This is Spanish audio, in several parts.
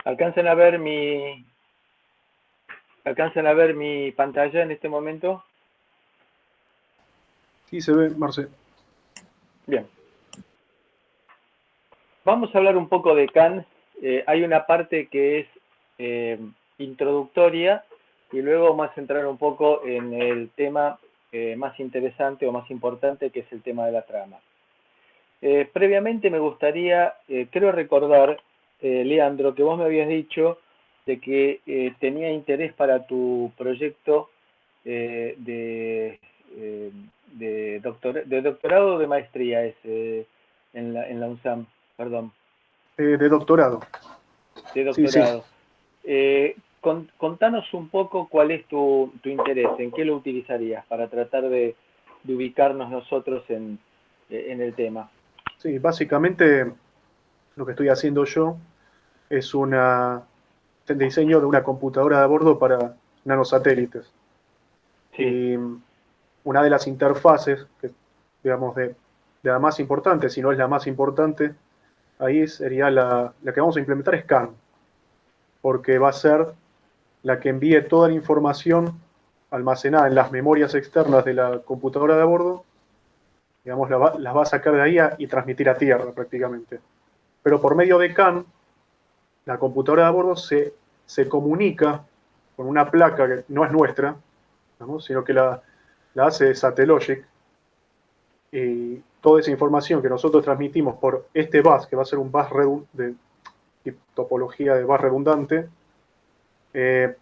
¿Alcanzan a ver mi pantalla en este momento? Sí, se ve, Marce. Bien. Vamos a hablar un poco de Kant. Hay una parte que es eh, introductoria y luego vamos a entrar un poco en el tema más interesante o más importante, que es el tema de la trama. Previamente me gustaría, creo recordar, Leandro, que vos me habías dicho de que tenía interés para tu proyecto eh, de, eh, de doctorado o de maestría en la UNSAM, perdón, De doctorado. de Sí, sí. doctorado. Contanos un poco cuál es tu interés, en qué lo utilizarías para tratar de ubicarnos nosotros en el tema. Sí, básicamente lo que estoy haciendo yo es el diseño de una computadora de a bordo para nanosatélites. Sí. Y una de las interfaces, que, digamos, de la más importante, si no es la más importante, ahí sería la que vamos a implementar es CAN, porque va a ser la que envíe toda la información almacenada en las memorias externas de la computadora de a bordo, digamos, las va a sacar de ahí y transmitir a tierra prácticamente. Pero por medio de CAN, la computadora de a bordo se comunica con una placa que no es nuestra, ¿no? Sino que la hace Satellogic, y toda esa información que nosotros transmitimos por este bus, que va a ser un bus de topología de bus redundante, eh,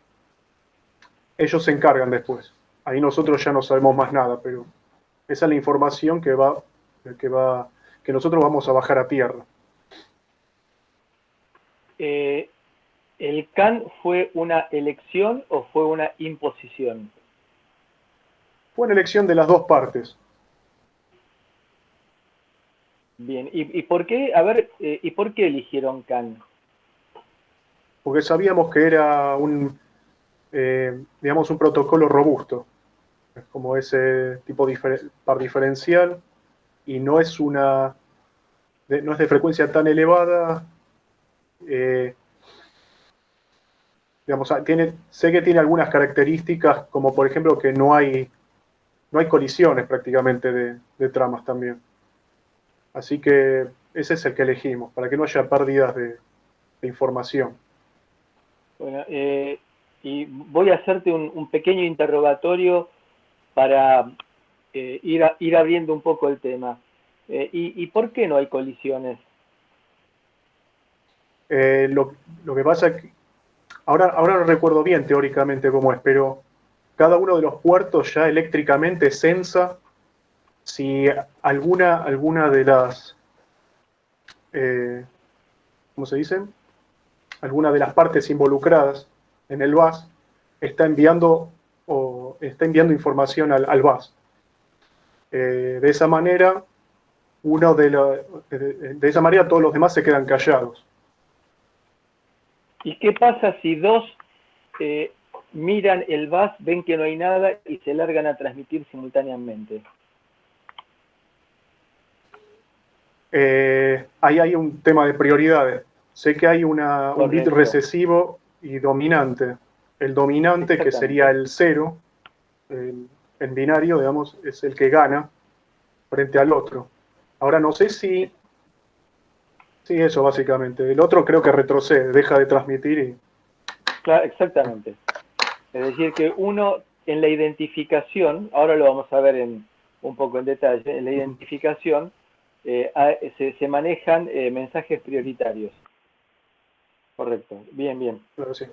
ellos se encargan después. Ahí nosotros ya no sabemos más nada, pero esa es la información que nosotros vamos a bajar a tierra. Eh, ¿El CAN fue una elección o fue una imposición? Fue una elección de las dos partes. Bien, ¿y por qué, a ver, y por qué eligieron CAN? Porque sabíamos que era digamos, un protocolo robusto, como ese tipo par diferencial, y no es no es de frecuencia tan elevada. eh, digamos, sé que tiene algunas características, como por ejemplo que no hay colisiones prácticamente de tramas también. Así que ese es el que elegimos, para que no haya pérdidas de información. Bueno, y voy a hacerte un pequeño interrogatorio para ir abriendo un poco el tema. ¿Y por qué no hay colisiones? Lo que pasa es que ahora no recuerdo bien teóricamente cómo es, pero cada uno de los puertos ya eléctricamente sensa si alguna de las, eh, ¿cómo se dicen? Alguna de las partes involucradas en el bus está enviando está enviando información al bus. De esa manera, de esa manera todos los demás se quedan callados. ¿Y qué pasa si dos eh, miran el bus, ven que no hay nada y se largan a transmitir simultáneamente? Ahí hay un tema de prioridades. Sé que hay un bit Correcto, recesivo y dominante. El dominante, que sería exactamente. el cero, en binario, digamos, es el que gana frente al otro. Ahora no sé si, sí, eso básicamente. El otro creo que retrocede, deja de transmitir y... Claro, exactamente. Es decir, que uno en la identificación, ahora lo vamos a ver un poco en detalle, en la identificación se manejan mensajes prioritarios. Correcto, bien, bien. Claro, sí.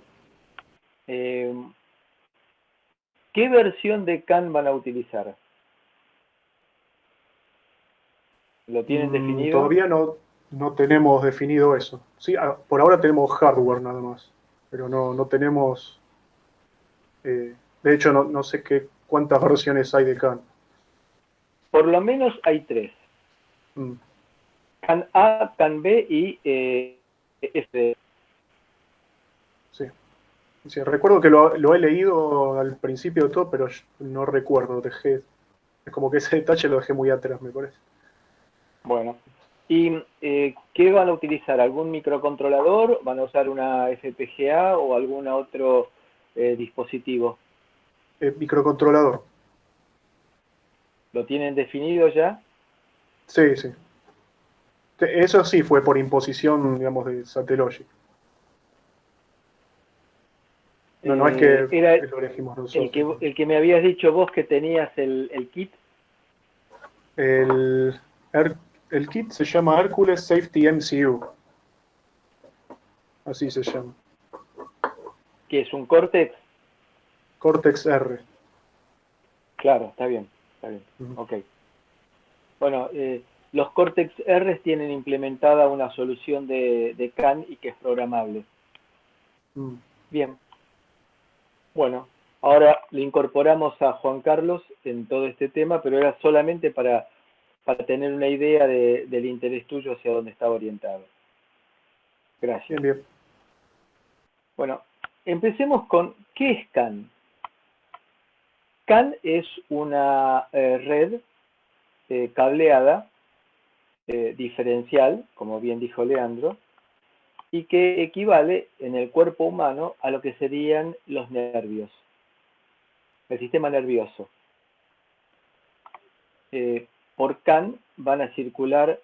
Eh, ¿Qué versión de CAN van a utilizar? ¿Lo tienen definido? Todavía no tenemos definido eso. Sí, por ahora tenemos hardware nada más, pero no tenemos... de hecho, no sé cuántas versiones hay de CAN. Por lo menos hay tres. Mm, CAN A, CAN B y F. sí. Sí, recuerdo que lo he leído al principio de todo, pero no recuerdo. Es como que ese detalle lo dejé muy atrás, me parece. Bueno. ¿Y qué van a utilizar? ¿Algún microcontrolador? ¿Van a usar una FPGA o algún otro dispositivo? Microcontrolador. ¿Lo tienen definido ya? Sí, sí. Eso sí fue por imposición, digamos, de Satellogic. No, no es que Era lo elegimos nosotros. el que me habías dicho vos que tenías el kit, El, Her- el kit se llama Hercules Safety MCU. Así se llama. que es un Cortex. Cortex R. Claro, está bien, está bien. Ujú. Ok. Bueno, los Cortex R tienen implementada una solución de CAN y que es programable. Mm. Bien, bueno, ahora le incorporamos a Juan Carlos en todo este tema, pero era solamente para tener una idea del interés tuyo hacia dónde estaba orientado. Gracias. Bien, bien. Bueno, empecemos con ¿qué es CAN? CAN es una red cableada diferencial, como bien dijo Leandro, y que equivale en el cuerpo humano a lo que serían los nervios, el sistema nervioso. Por CAN van a circular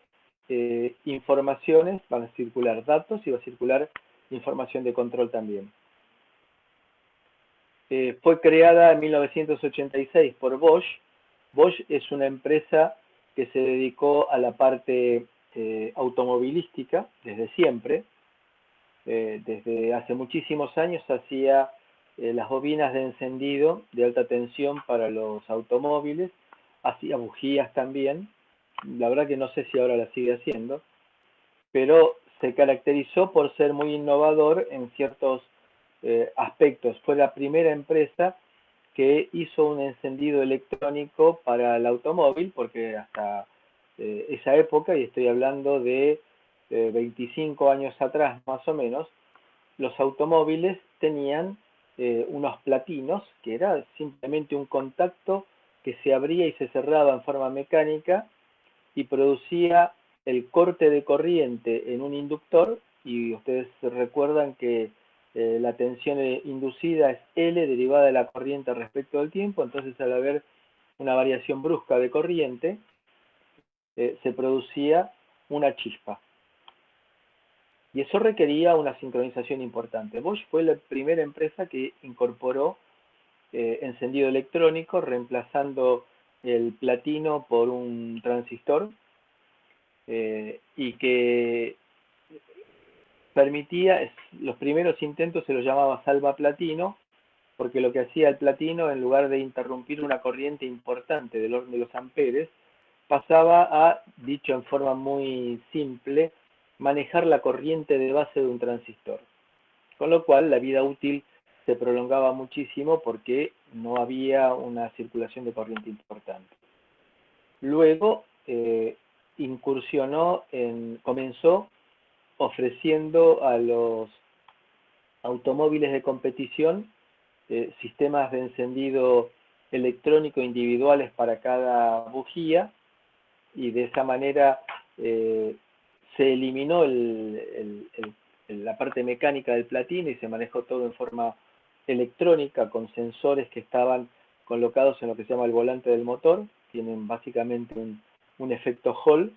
informaciones, van a circular datos y va a circular información de control también. Fue creada en 1986 por Bosch. Bosch es una empresa que se dedicó a la parte automovilística desde siempre. Desde hace muchísimos años hacía las bobinas de encendido de alta tensión para los automóviles, hacía bujías también. La verdad que no sé si ahora la sigue haciendo, pero se caracterizó por ser muy innovador en ciertos aspectos. Fue la primera empresa que hizo un encendido electrónico para el automóvil, porque hasta esa época, y estoy hablando de 25 años atrás más o menos, los automóviles tenían unos platinos, que era simplemente un contacto que se abría y se cerraba en forma mecánica y producía el corte de corriente en un inductor, y ustedes recuerdan que la tensión inducida es L derivada de la corriente respecto del tiempo, entonces al haber una variación brusca de corriente, se producía una chispa. Y eso requería una sincronización importante. Bosch fue la primera empresa que incorporó encendido electrónico, reemplazando el platino por un transistor, y que permitía, los primeros intentos se los llamaba salva platino, porque lo que hacía el platino, en lugar de interrumpir una corriente importante del orden de los amperes, pasaba a, dicho en forma muy simple, manejar la corriente de base de un transistor. Con lo cual la vida útil se prolongaba muchísimo porque no había una circulación de corriente importante. Luego comenzó ofreciendo a los automóviles de competición sistemas de encendido electrónico individuales para cada bujía, y de esa manera se eliminó la parte mecánica del platino y se manejó todo en forma electrónica con sensores que estaban colocados en lo que se llama el volante del motor. Tienen básicamente un efecto Hall,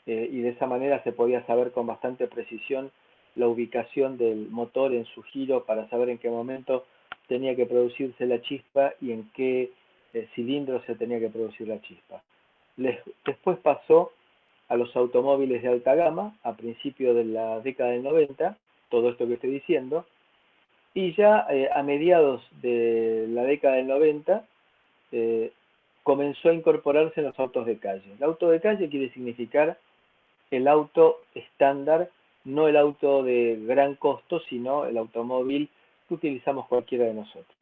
y de esa manera se podía saber con bastante precisión la ubicación del motor en su giro para saber en qué momento tenía que producirse la chispa y en qué cilindro se tenía que producir la chispa. Después pasó a los automóviles de alta gama a principios de la década del 90, todo esto que estoy diciendo, y ya a mediados de la década del 90 eh, comenzó a incorporarse en los autos de calle. El auto de calle quiere significar el auto estándar, no el auto de gran costo, sino el automóvil que utilizamos cualquiera de nosotros.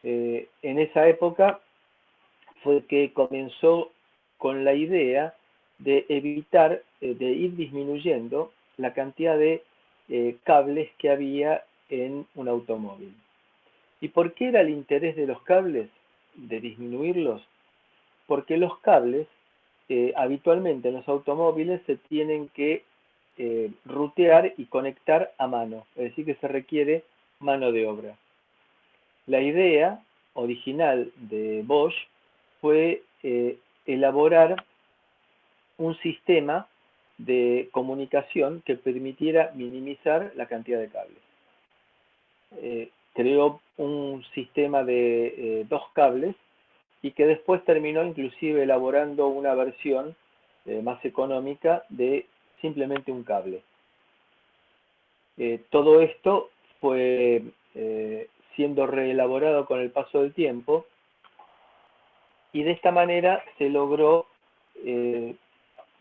En esa época fue que comenzó con la idea de evitar, de ir disminuyendo la cantidad de cables que había en un automóvil. ¿Y por qué era el interés de los cables, de disminuirlos? Porque los cables habitualmente en los automóviles se tienen que rutear y conectar a mano, es decir, que se requiere mano de obra. La idea original de Bosch fue elaborar un sistema de comunicación que permitiera minimizar la cantidad de cables. Creó un sistema de 2 cables y que después terminó inclusive elaborando una versión más económica de simplemente un cable. Todo esto fue siendo reelaborado con el paso del tiempo y de esta manera se logró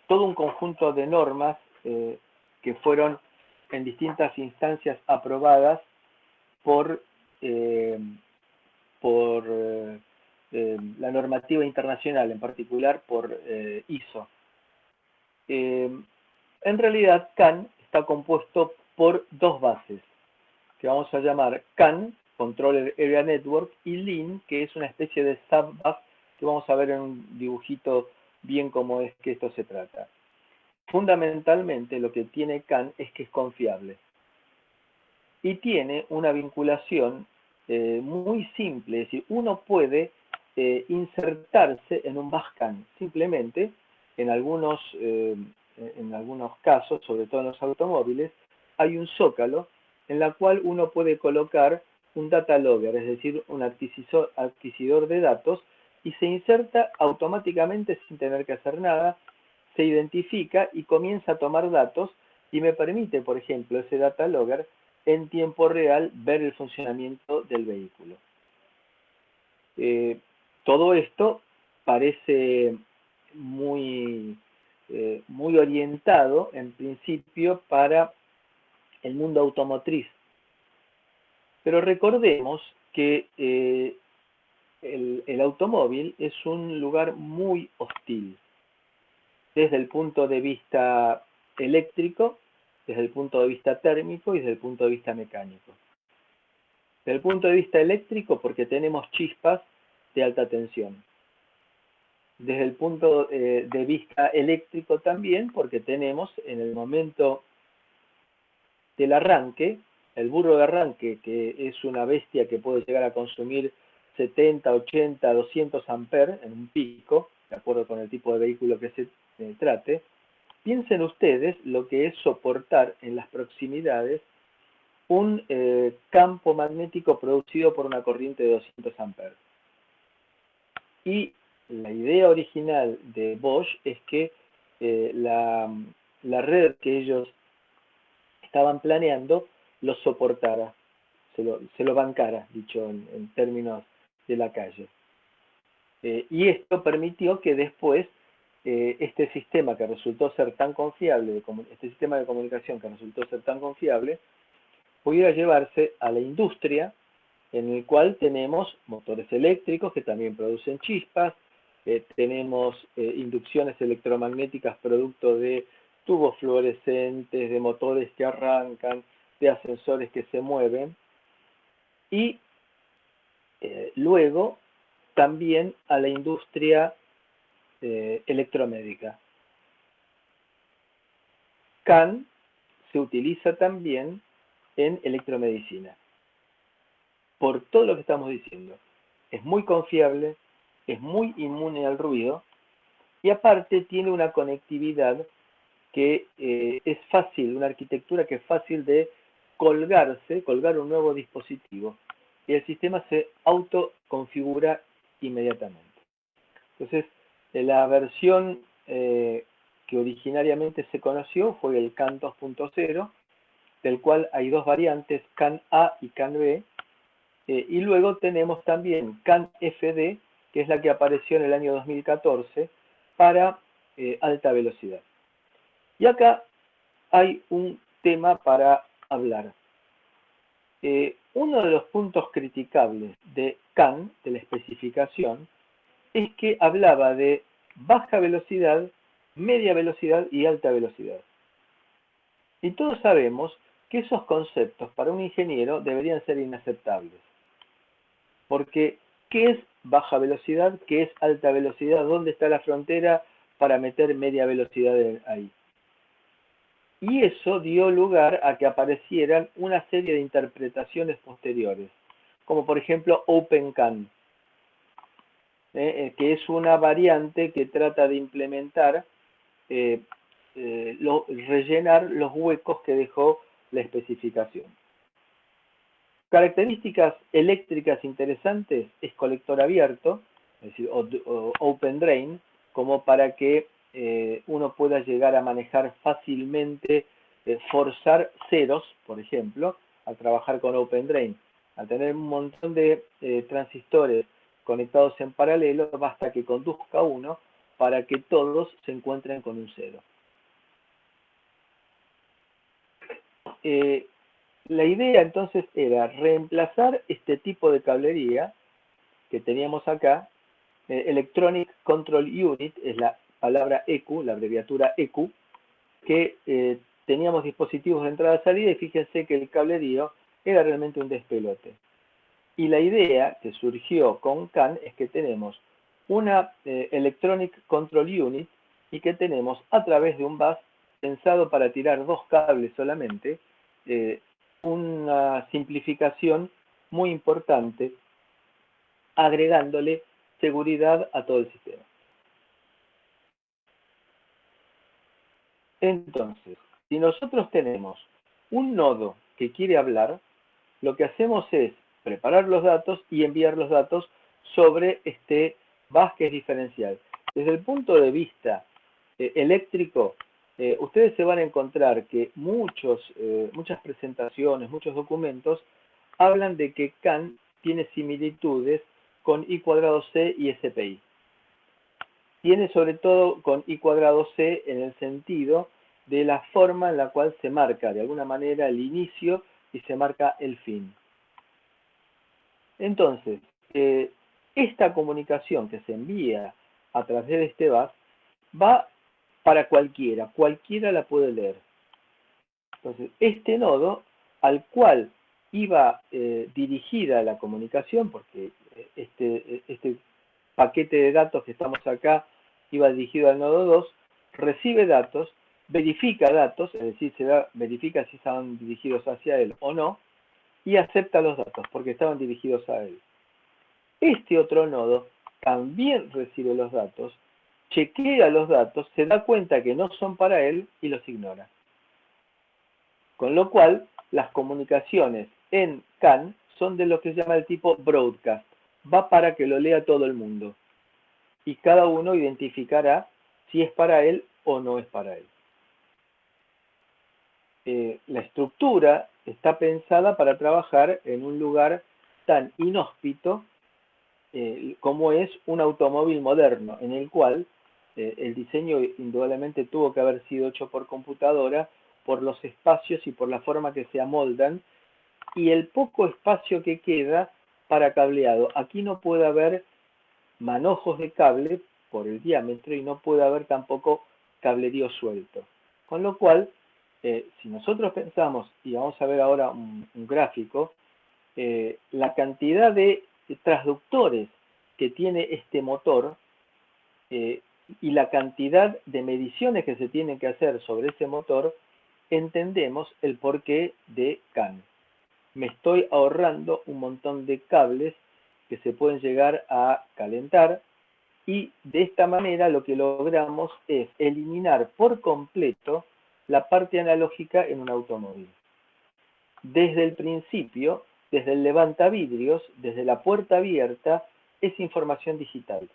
todo un conjunto de normas que fueron en distintas instancias aprobadas por la normativa internacional, en particular por ISO. En realidad, CAN está compuesto por 2 bases, que vamos a llamar CAN, Controller Area Network, y LIN, que es una especie de subbus, que vamos a ver en un dibujito bien cómo es que esto se trata. Fundamentalmente lo que tiene CAN es que es confiable y tiene una vinculación muy simple, es decir, uno puede insertarse en un bus CAN, simplemente en algunos casos, sobre todo en los automóviles, hay un zócalo en la cual uno puede colocar un data logger, es decir, un adquisidor de datos, y se inserta automáticamente sin tener que hacer nada, se identifica y comienza a tomar datos y me permite, por ejemplo, ese data logger en tiempo real ver el funcionamiento del vehículo. Todo esto parece muy orientado en principio para el mundo automotriz, pero recordemos que el automóvil es un lugar muy hostil desde el punto de vista eléctrico, desde el punto de vista térmico y desde el punto de vista mecánico. Desde el punto de vista eléctrico, porque tenemos chispas de alta tensión. Desde el punto de vista eléctrico también, porque tenemos en el momento del arranque, el burro de arranque, que es una bestia que puede llegar a consumir 70, 80, 200 amperes en un pico, de acuerdo con el tipo de vehículo que se trate. Piensen ustedes lo que es soportar en las proximidades un campo magnético producido por una corriente de 200 amperes. Y la idea original de Bosch es que la red que ellos estaban planeando lo soportara, se lo bancara, dicho en términos de la calle. Y esto permitió que después este sistema que resultó ser tan confiable, este sistema de comunicación que resultó ser tan confiable, pudiera llevarse a la industria, en el cual tenemos motores eléctricos que también producen chispas, tenemos inducciones electromagnéticas producto de tubos fluorescentes, de motores que arrancan, de ascensores que se mueven, y luego también a la industria electromédica. CAN se utiliza también en electromedicina. Por todo lo que estamos diciendo. Es muy confiable, es muy inmune al ruido y aparte tiene una conectividad que es fácil, una arquitectura que es fácil de colgar un nuevo dispositivo y el sistema se autoconfigura inmediatamente. Entonces, la versión que originariamente se conoció fue el CAN 2.0, del cual hay 2 variantes, CAN A y CAN B, y luego tenemos también CAN FD, que es la que apareció en el año 2014 para alta velocidad. Y acá hay un tema para hablar. Uno de los puntos criticables de CAN, de la especificación, es que hablaba de baja velocidad, media velocidad y alta velocidad. Y todos sabemos que esos conceptos para un ingeniero deberían ser inaceptables. Porque, ¿qué es baja velocidad? ¿Qué es alta velocidad? ¿Dónde está la frontera para meter media velocidad ahí. Y eso dio lugar a que aparecieran una serie de interpretaciones posteriores, como por ejemplo OpenCAN, que es una variante que trata de implementar, rellenar los huecos que dejó la especificación. Características eléctricas interesantes es colector abierto, es decir, o open drain, como para que uno pueda llegar a manejar fácilmente, forzar ceros, por ejemplo, al trabajar con open drain. Al tener un montón de transistores conectados en paralelo, basta que conduzca uno para que todos se encuentren con un cero. La idea entonces era reemplazar este tipo de cablería que teníamos acá. Electronic Control Unit es la palabra EQ, la abreviatura EQ, que teníamos dispositivos de entrada-salida y fíjense que el cablerío era realmente un despelote. Y la idea que surgió con CAN es que tenemos una Electronic Control Unit y que tenemos a través de un bus pensado para tirar dos cables solamente, una simplificación muy importante, agregándole seguridad a todo el sistema. Entonces, si nosotros tenemos un nodo que quiere hablar, lo que hacemos es preparar los datos y enviar los datos sobre este bus que es diferencial. Desde el punto de vista eléctrico, ustedes se van a encontrar que muchas presentaciones, muchos documentos hablan de que CAN tiene similitudes con I²C y SPI. Tiene sobre todo con I²C en el sentido de la forma en la cual se marca de alguna manera el inicio y se marca el fin. Entonces, esta comunicación que se envía a través de este bus va para cualquiera la puede leer. Entonces, este nodo al cual iba dirigida la comunicación, porque este paquete de datos que estamos acá iba dirigido al nodo 2, recibe datos, verifica datos, es decir, verifica si estaban dirigidos hacia él o no, y acepta los datos, porque estaban dirigidos a él. Este otro nodo también recibe los datos, chequea los datos, se da cuenta que no son para él y los ignora. Con lo cual, las comunicaciones en CAN son de lo que se llama el tipo broadcast. Va para que lo lea todo el mundo. Y cada uno identificará si es para él o no es para él. La estructura está pensada para trabajar en un lugar tan inhóspito como es un automóvil moderno, en el cual el diseño indudablemente tuvo que haber sido hecho por computadora, por los espacios y por la forma que se amoldan, y el poco espacio que queda para cableado. Aquí no puede haber manojos de cable por el diámetro y no puede haber tampoco cablerío suelto. Con lo cual, si nosotros pensamos, y vamos a ver ahora un gráfico, la cantidad de transductores que tiene este motor y la cantidad de mediciones que se tienen que hacer sobre ese motor, entendemos el porqué de CAN. Me estoy ahorrando un montón de cables que se pueden llegar a calentar y de esta manera lo que logramos es eliminar por completo la parte analógica en un automóvil. Desde el principio, desde el levantavidrios, desde la puerta abierta, es información digital.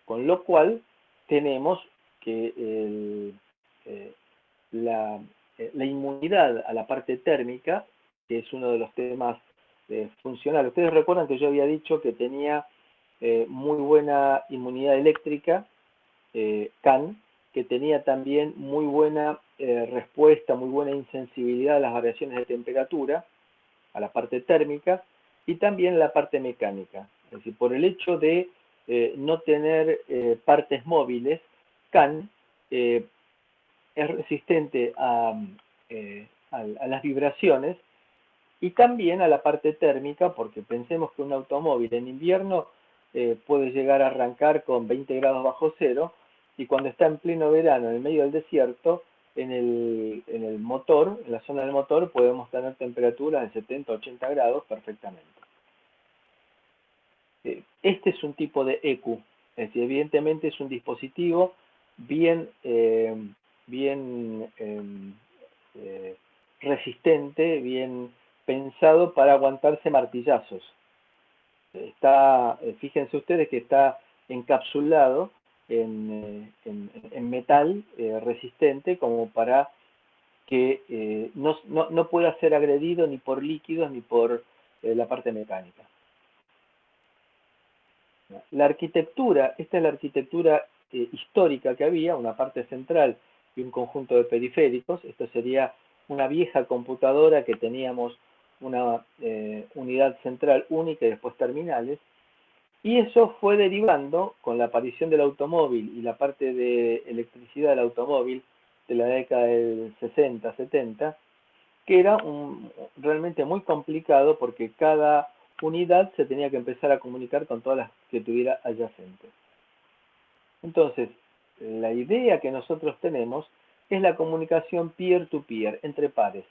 Con lo cual tenemos que la inmunidad a la parte térmica, que es uno de los temas funcionales. Ustedes recuerdan que yo había dicho que tenía muy buena inmunidad eléctrica, CAN, que tenía también muy buena respuesta, muy buena insensibilidad a las variaciones de temperatura, a la parte térmica, y también a la parte mecánica. Es decir, por el hecho de no tener partes móviles, CAN es resistente a las vibraciones y también a la parte térmica, porque pensemos que un automóvil en invierno puede llegar a arrancar con 20 grados bajo cero, y cuando está en pleno verano, en el medio del desierto, en el motor, en la zona del motor, podemos tener temperaturas de 70, 80 grados perfectamente. Este es un tipo de EQ, es decir, evidentemente es un dispositivo bien resistente, bien pensado para aguantarse martillazos. Fíjense ustedes que está encapsulado en metal resistente como para que no pueda ser agredido ni por líquidos ni por la parte mecánica. La arquitectura, esta es la arquitectura histórica que había, una parte central y un conjunto de periféricos. Esto sería una vieja computadora que teníamos una unidad central única y después terminales. Y eso fue derivando con la aparición del automóvil y la parte de electricidad del automóvil de la década del 60, 70, que era realmente muy complicado porque cada unidad se tenía que empezar a comunicar con todas las que tuviera adyacentes. Entonces, la idea que nosotros tenemos es la comunicación peer-to-peer, entre pares.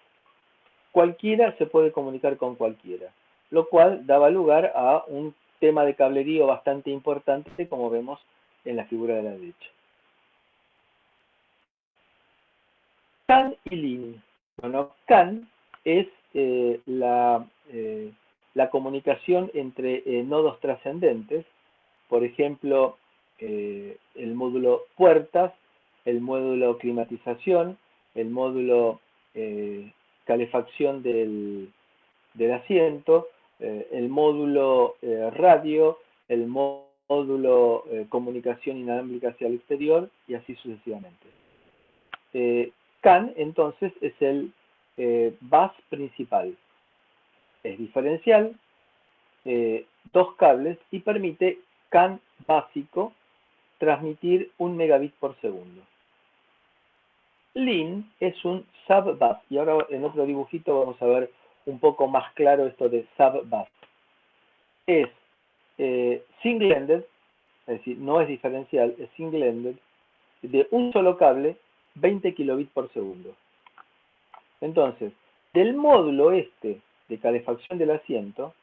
Cualquiera se puede comunicar con cualquiera, lo cual daba lugar a un tema de cablerío bastante importante, como vemos en la figura de la derecha. CAN y LIN. Bueno, CAN es la comunicación entre nodos trascendentes, por ejemplo, el módulo puertas, el módulo climatización, el módulo calefacción del asiento, el módulo radio, el módulo comunicación inalámbrica hacia el exterior y así sucesivamente. CAN entonces es el bus principal. Es diferencial, 2 cables y permite CAN básico transmitir 1 megabit por segundo. LIN es un subbus y ahora en otro dibujito vamos a ver un poco más claro esto de subbus. Es single-ended, es decir, no es diferencial, es single-ended, de un solo cable, 20 kilobits por segundo. Entonces, del módulo este de calefacción del asiento,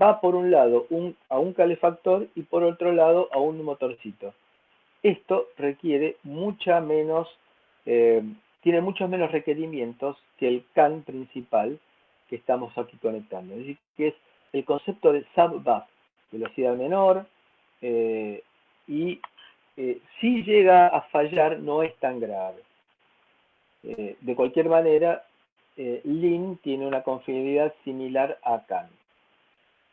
va por un lado a un calefactor y por otro lado a un motorcito. Esto requiere tiene muchos menos requerimientos que el CAN principal que estamos aquí conectando. Es decir, que es el concepto de subbus, velocidad menor, y si llega a fallar no es tan grave. De cualquier manera, LIN tiene una confiabilidad similar a CAN.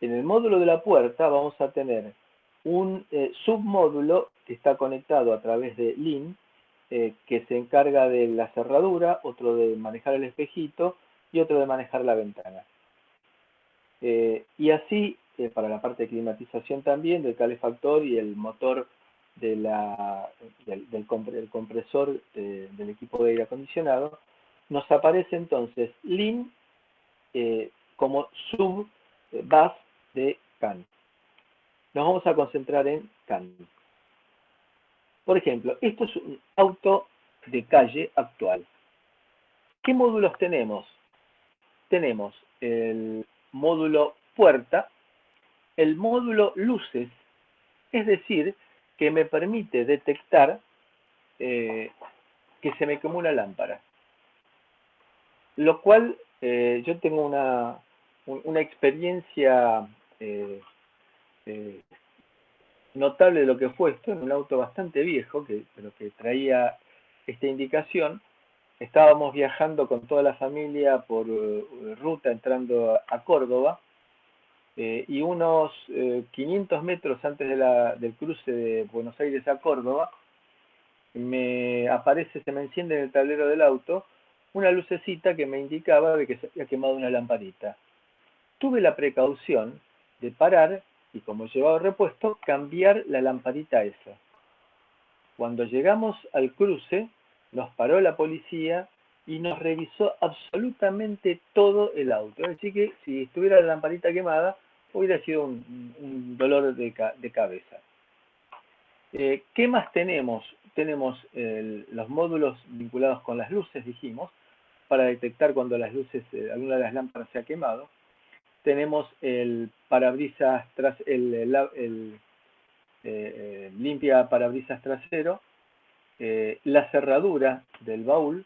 En el módulo de la puerta vamos a tener un submódulo que está conectado a través de LIN, que se encarga de la cerradura, otro de manejar el espejito y otro de manejar la ventana. Y así, para la parte de climatización también, del calefactor y el motor del compresor del equipo de aire acondicionado, nos aparece entonces LIN como subbus de CAN. Nos vamos a concentrar en CAN. Por ejemplo, esto es un auto de calle actual. ¿Qué módulos tenemos? Tenemos el módulo puerta, el módulo luces, es decir, que me permite detectar que se me quemó una lámpara. Lo cual yo tengo una experiencia notable de lo que fue esto, en un auto bastante viejo, pero que traía esta indicación. Estábamos viajando con toda la familia por ruta entrando a Córdoba, y unos 500 metros antes del cruce de Buenos Aires a Córdoba, se me enciende en el tablero del auto una lucecita que me indicaba de que se había quemado una lamparita. Tuve la precaución de parar y, como llevaba repuesto, cambiar la lamparita esa. Cuando llegamos al cruce, nos paró la policía y nos revisó absolutamente todo el auto. Es decir, que si estuviera la lamparita quemada, hubiera sido un dolor de cabeza. ¿Qué más tenemos? Tenemos los módulos vinculados con las luces, dijimos, para detectar cuando las luces, alguna de las lámparas se ha quemado. Tenemos el parabrisas limpia parabrisas trasero, la cerradura del baúl,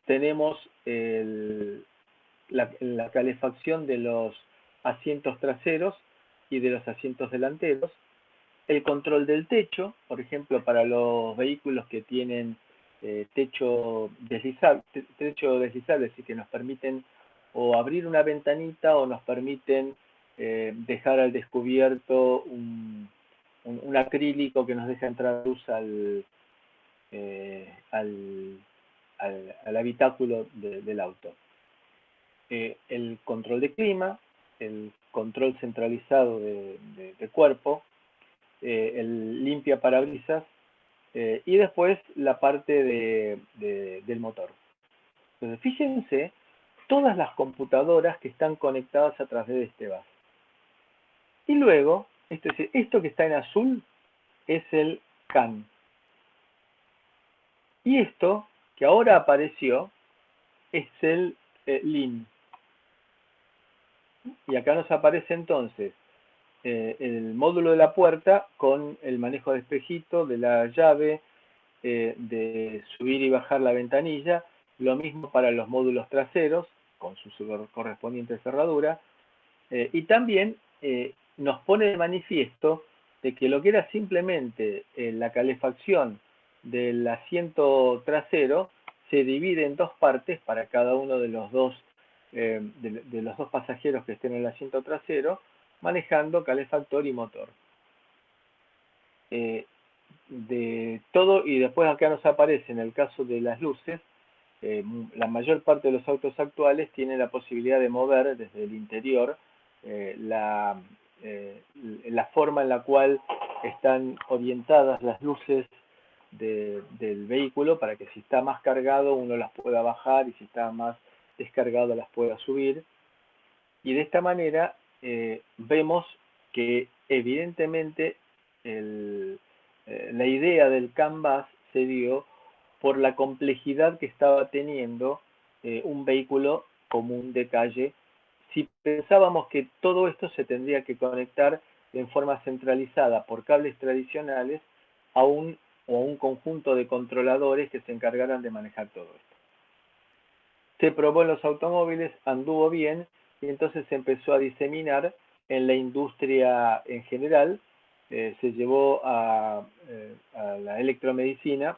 tenemos la calefacción de los asientos traseros y de los asientos delanteros, el control del techo, por ejemplo, para los vehículos que tienen techo deslizable, es decir, que nos permiten o abrir una ventanita o nos permiten dejar al descubierto un acrílico que nos deja entrar luz al habitáculo del auto. El control de clima, el control centralizado de cuerpo, el limpia parabrisas y después la parte del motor. Entonces, fíjense todas las computadoras que están conectadas a través de este bus. Y luego, esto que está en azul es el CAN. Y esto que ahora apareció es el LIN. Y acá nos aparece entonces el módulo de la puerta con el manejo de espejito, de la llave, de subir y bajar la ventanilla. Lo mismo para los módulos traseros, con su correspondiente cerradura. Y también nos pone de manifiesto de que lo que era simplemente la calefacción del asiento trasero se divide en dos partes para cada uno de los dos pasajeros que estén en el asiento trasero, manejando calefactor y motor. De todo, y después acá nos aparece en el caso de las luces, la mayor parte de los autos actuales tienen la posibilidad de mover desde el interior la forma en la cual están orientadas las luces del vehículo para que si está más cargado uno las pueda bajar y si está más descargado las pueda subir. Y de esta manera vemos que evidentemente la idea del CAN bus se dio por la complejidad que estaba teniendo un vehículo común de calle. Si pensábamos que todo esto se tendría que conectar en forma centralizada por cables tradicionales a un conjunto de controladores que se encargaran de manejar todo esto. Se probó en los automóviles, anduvo bien, y entonces se empezó a diseminar en la industria en general, se llevó a la electromedicina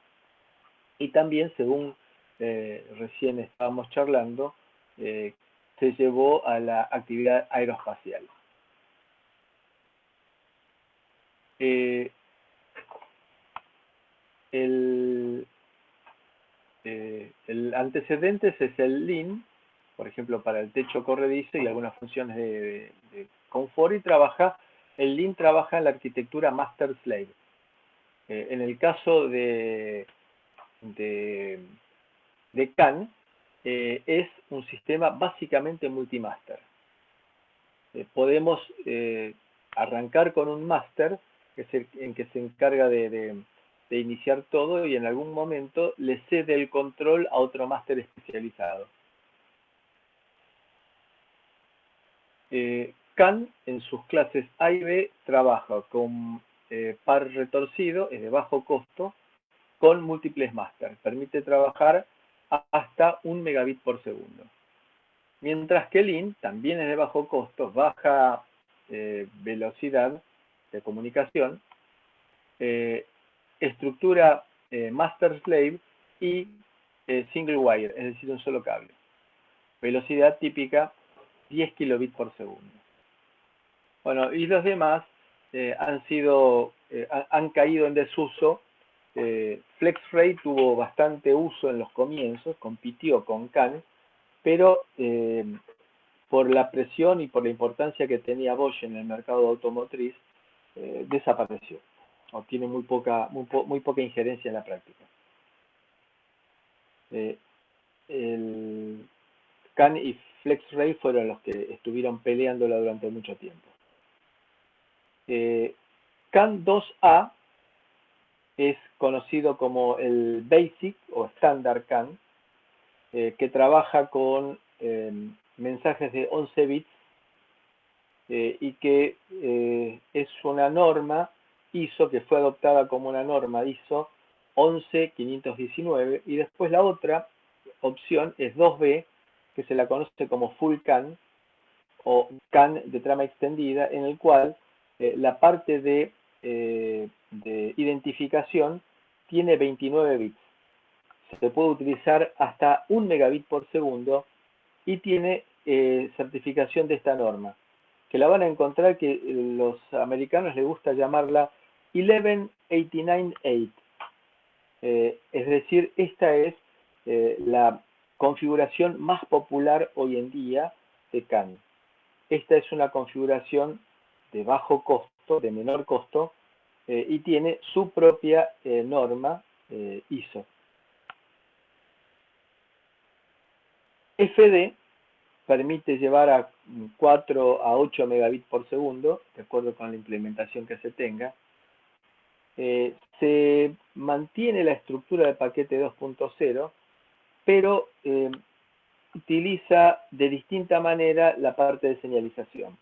y también, según recién estábamos charlando, se llevó a la actividad aeroespacial. El antecedente es el LIN, por ejemplo, para el techo corredizo y algunas funciones de confort, y el LIN trabaja en la arquitectura master-slave. En el caso de CAN, es un sistema básicamente multimaster. Podemos arrancar con un master, que es en que se encarga de iniciar todo, y en algún momento le cede el control a otro máster especializado. CAN en sus clases A y B trabaja con par retorcido, es de bajo costo, con múltiples máster. Permite trabajar hasta 1 megabit por segundo. Mientras que LIN también es de bajo costo, baja velocidad de comunicación, estructura master-slave y single wire, es decir, un solo cable. Velocidad típica 10 kilobits por segundo. Bueno, y los demás han caído en desuso. FlexRay tuvo bastante uso en los comienzos, compitió con CAN, pero por la presión y por la importancia que tenía Bosch en el mercado automotriz, desapareció, o tiene muy poca injerencia en la práctica. El CAN y FlexRay fueron los que estuvieron peleándola durante mucho tiempo. CAN 2A es conocido como el Basic o Standard CAN, que trabaja con mensajes de 11 bits y que es una norma ISO que fue adoptada como una norma ISO 11519, y después la otra opción es 2B, que se la conoce como Full CAN o CAN de trama extendida, en el cual la parte de identificación tiene 29 bits. Se puede utilizar hasta 1 megabit por segundo y tiene certificación de esta norma, que la van a encontrar que los americanos les gusta llamarla 11898. Es decir, esta es la configuración más popular hoy en día de CAN. Esta es una configuración de bajo costo, de menor costo, y tiene su propia norma ISO. FD permite llevar a 4 a 8 megabits por segundo, de acuerdo con la implementación que se tenga. Se mantiene la estructura de paquete 2.0, pero utiliza de distinta manera la parte de señalización.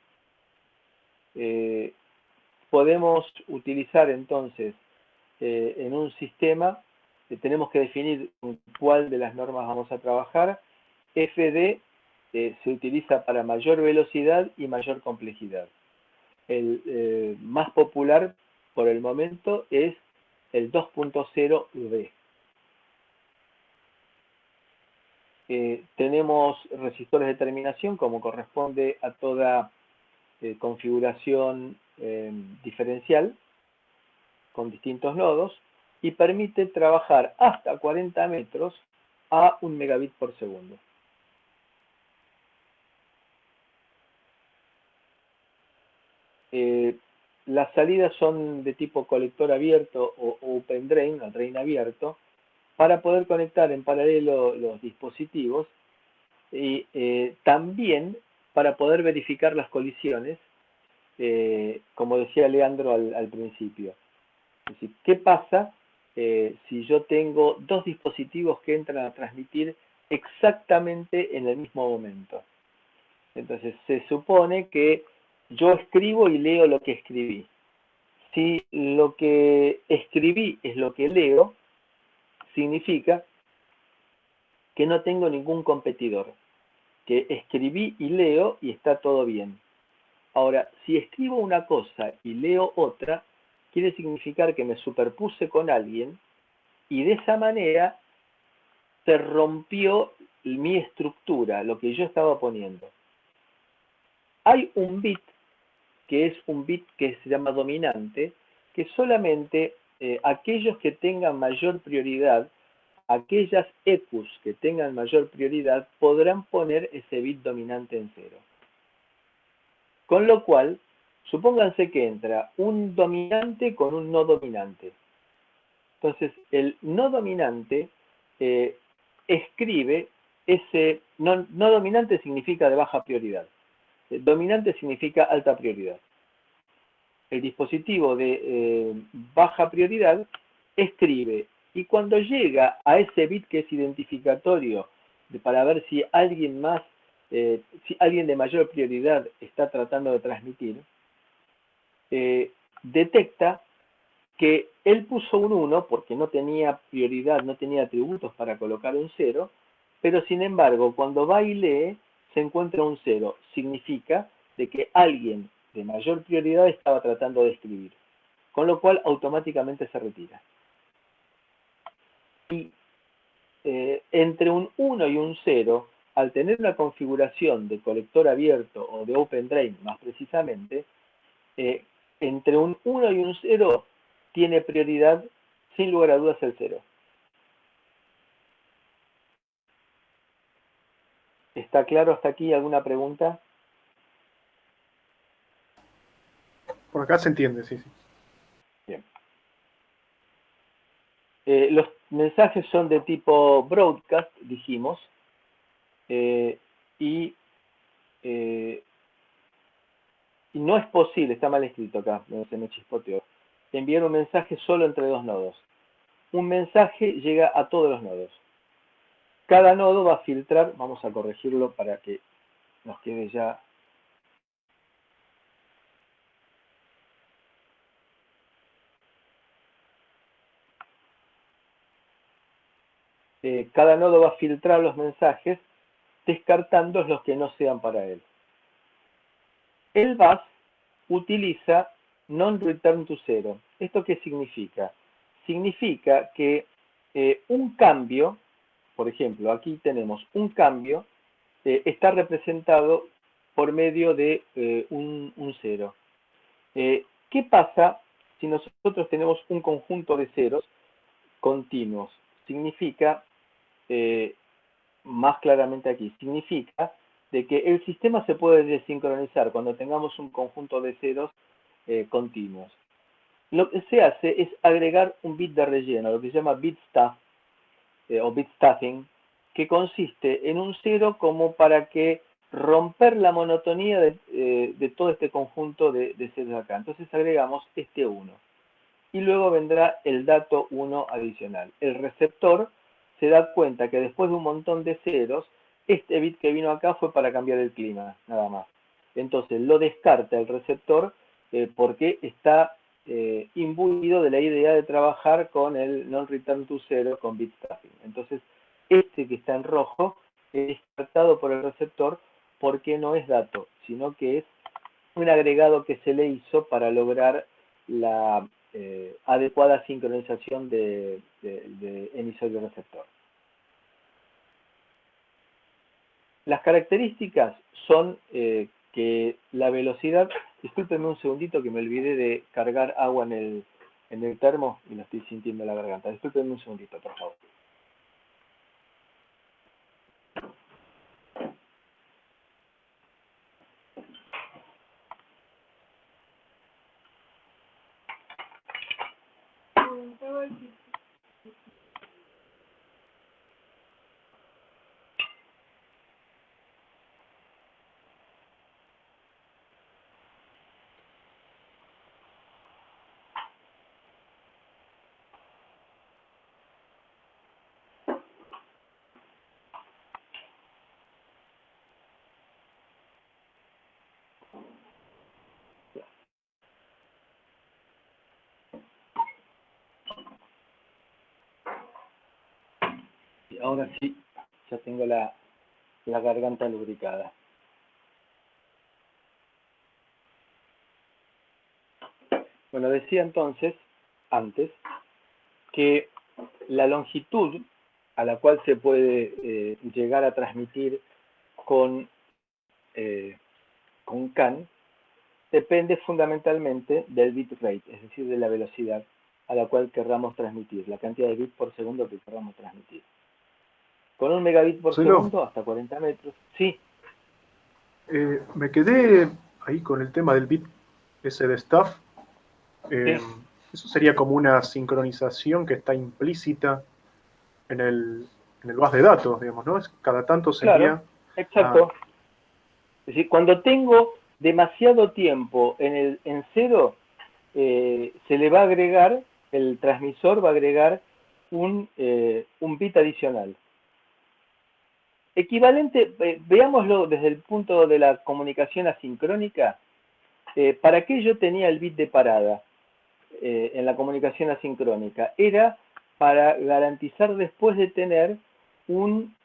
Podemos utilizar entonces en un sistema, tenemos que definir con cuál de las normas vamos a trabajar. FD se utiliza para mayor velocidad y mayor complejidad. El más popular por el momento es el 2.0V. Tenemos resistores de terminación como corresponde a toda configuración diferencial con distintos nodos, y permite trabajar hasta 40 metros a 1 megabit por segundo. Las salidas son de tipo colector abierto o Open Drain, o drain abierto, para poder conectar en paralelo los dispositivos y también para poder verificar las colisiones, como decía Leandro al principio. Es decir, ¿qué pasa si yo tengo dos dispositivos que entran a transmitir exactamente en el mismo momento? Entonces, se supone que yo escribo y leo lo que escribí. Si lo que escribí es lo que leo, significa que no tengo ningún competidor, que escribí y leo y está todo bien. Ahora, si escribo una cosa y leo otra, quiere significar que me superpuse con alguien y de esa manera se rompió mi estructura, lo que yo estaba poniendo. Hay un bit que es un bit que se llama dominante, que solamente aquellos que tengan mayor prioridad, aquellas EQs que tengan mayor prioridad, podrán poner ese bit dominante en 0. Con lo cual, supónganse que entra un dominante con un no dominante. Entonces, el no dominante escribe ese... No dominante significa de baja prioridad. Dominante significa alta prioridad. El dispositivo de baja prioridad escribe, y cuando llega a ese bit que es identificatorio para ver si alguien más, si alguien de mayor prioridad está tratando de transmitir, detecta que él puso un 1 porque no tenía prioridad, no tenía atributos para colocar un 0, pero sin embargo, cuando va y lee, se encuentra un 0. Significa de que alguien de mayor prioridad estaba tratando de escribir, con lo cual automáticamente se retira. Y entre un 1 y un 0, al tener una configuración de colector abierto o de Open Drain más precisamente, entre un 1 y un 0 tiene prioridad sin lugar a dudas el 0. ¿Está claro hasta aquí? ¿Alguna pregunta? Por acá se entiende, sí. Bien. Los mensajes son de tipo broadcast, dijimos, y no es posible, está mal escrito acá, se me chispoteó. enviar un mensaje solo entre dos nodos. Un mensaje llega a todos los nodos. Cada nodo va a filtrar, vamos a corregirlo para que nos quede ya. Cada nodo va a filtrar los mensajes, descartando los que no sean para él. El bus utiliza non-return to zero. ¿Esto qué significa? Significa que un cambio, por ejemplo, aquí tenemos un cambio, está representado por medio de un cero. ¿Qué pasa si nosotros tenemos un conjunto de ceros continuos? Significa, más claramente aquí, significa de que el sistema se puede desincronizar cuando tengamos un conjunto de ceros continuos. Lo que se hace es agregar un bit de relleno, lo que se llama bit stuff o bit stuffing, que consiste en un cero como para que romper la monotonía de todo este conjunto de ceros acá. Entonces agregamos este 1 y luego vendrá el dato 1 adicional. El receptor se da cuenta que después de un montón de ceros, este bit que vino acá fue para cambiar el clima, nada más. Entonces lo descarta el receptor porque está imbuido de la idea de trabajar con el non-return to zero con bit stuffing. Entonces, este que está en rojo es descartado por el receptor porque no es dato, sino que es un agregado que se le hizo para lograr la adecuada sincronización de emisor y receptor. Las características son que la velocidad, discúlpenme un segundito que me olvidé de cargar agua en el termo y lo estoy sintiendo en la garganta. Discúlpenme un segundito, por favor. Y ahora sí, ya tengo la garganta lubricada. Bueno, decía entonces, antes, que la longitud a la cual se puede llegar a transmitir con CAN depende fundamentalmente del bit rate, es decir, de la velocidad a la cual querramos transmitir, la cantidad de bits por segundo que queramos transmitir. Con 1 megabit por segundo hasta 40 metros. Sí. Me quedé ahí con el tema del bit ese de stuff. Sí. Eso sería como una sincronización que está implícita en el bus de datos, digamos, ¿no? Cada tanto se envía. Claro, exacto. Es decir, cuando tengo demasiado tiempo en cero, se le va a agregar, el transmisor va a agregar un bit adicional. Equivalente, veámoslo desde el punto de la comunicación asincrónica. ¿Para qué yo tenía el bit de parada en la comunicación asincrónica? Era para garantizar después de tener un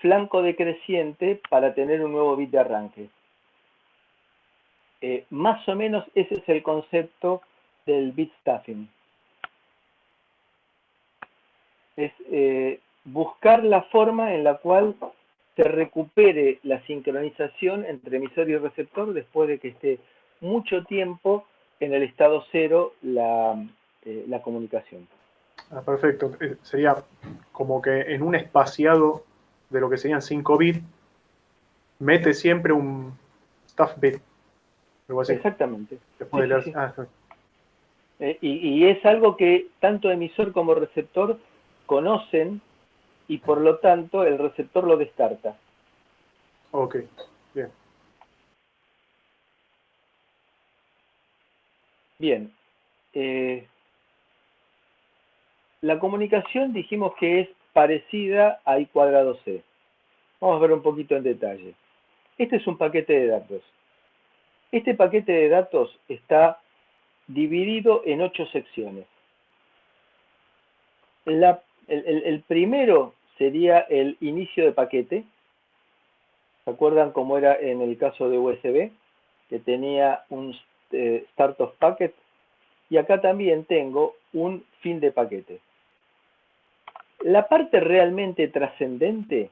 flanco decreciente para tener un nuevo bit de arranque. Más o menos ese es el concepto del bit stuffing. Es buscar la forma en la cual se recupere la sincronización entre emisor y receptor después de que esté mucho tiempo en el estado cero la comunicación. Perfecto. Sería como que en un espaciado de lo que serían 5 bits, mete siempre un stuff bit. Algo así. Exactamente. Después de leer... Sí. Y es algo que tanto emisor como receptor conocen y por lo tanto el receptor lo descarta. Ok, bien. Bien. la comunicación dijimos que es parecida a I cuadrado C. Vamos a ver un poquito en detalle. Este es un paquete de datos. Este paquete de datos está dividido en 8 secciones. El primero sería el inicio de paquete. ¿Se acuerdan cómo era en el caso de USB? Que tenía un start of packet. Y acá también tengo un fin de paquete. La parte realmente trascendente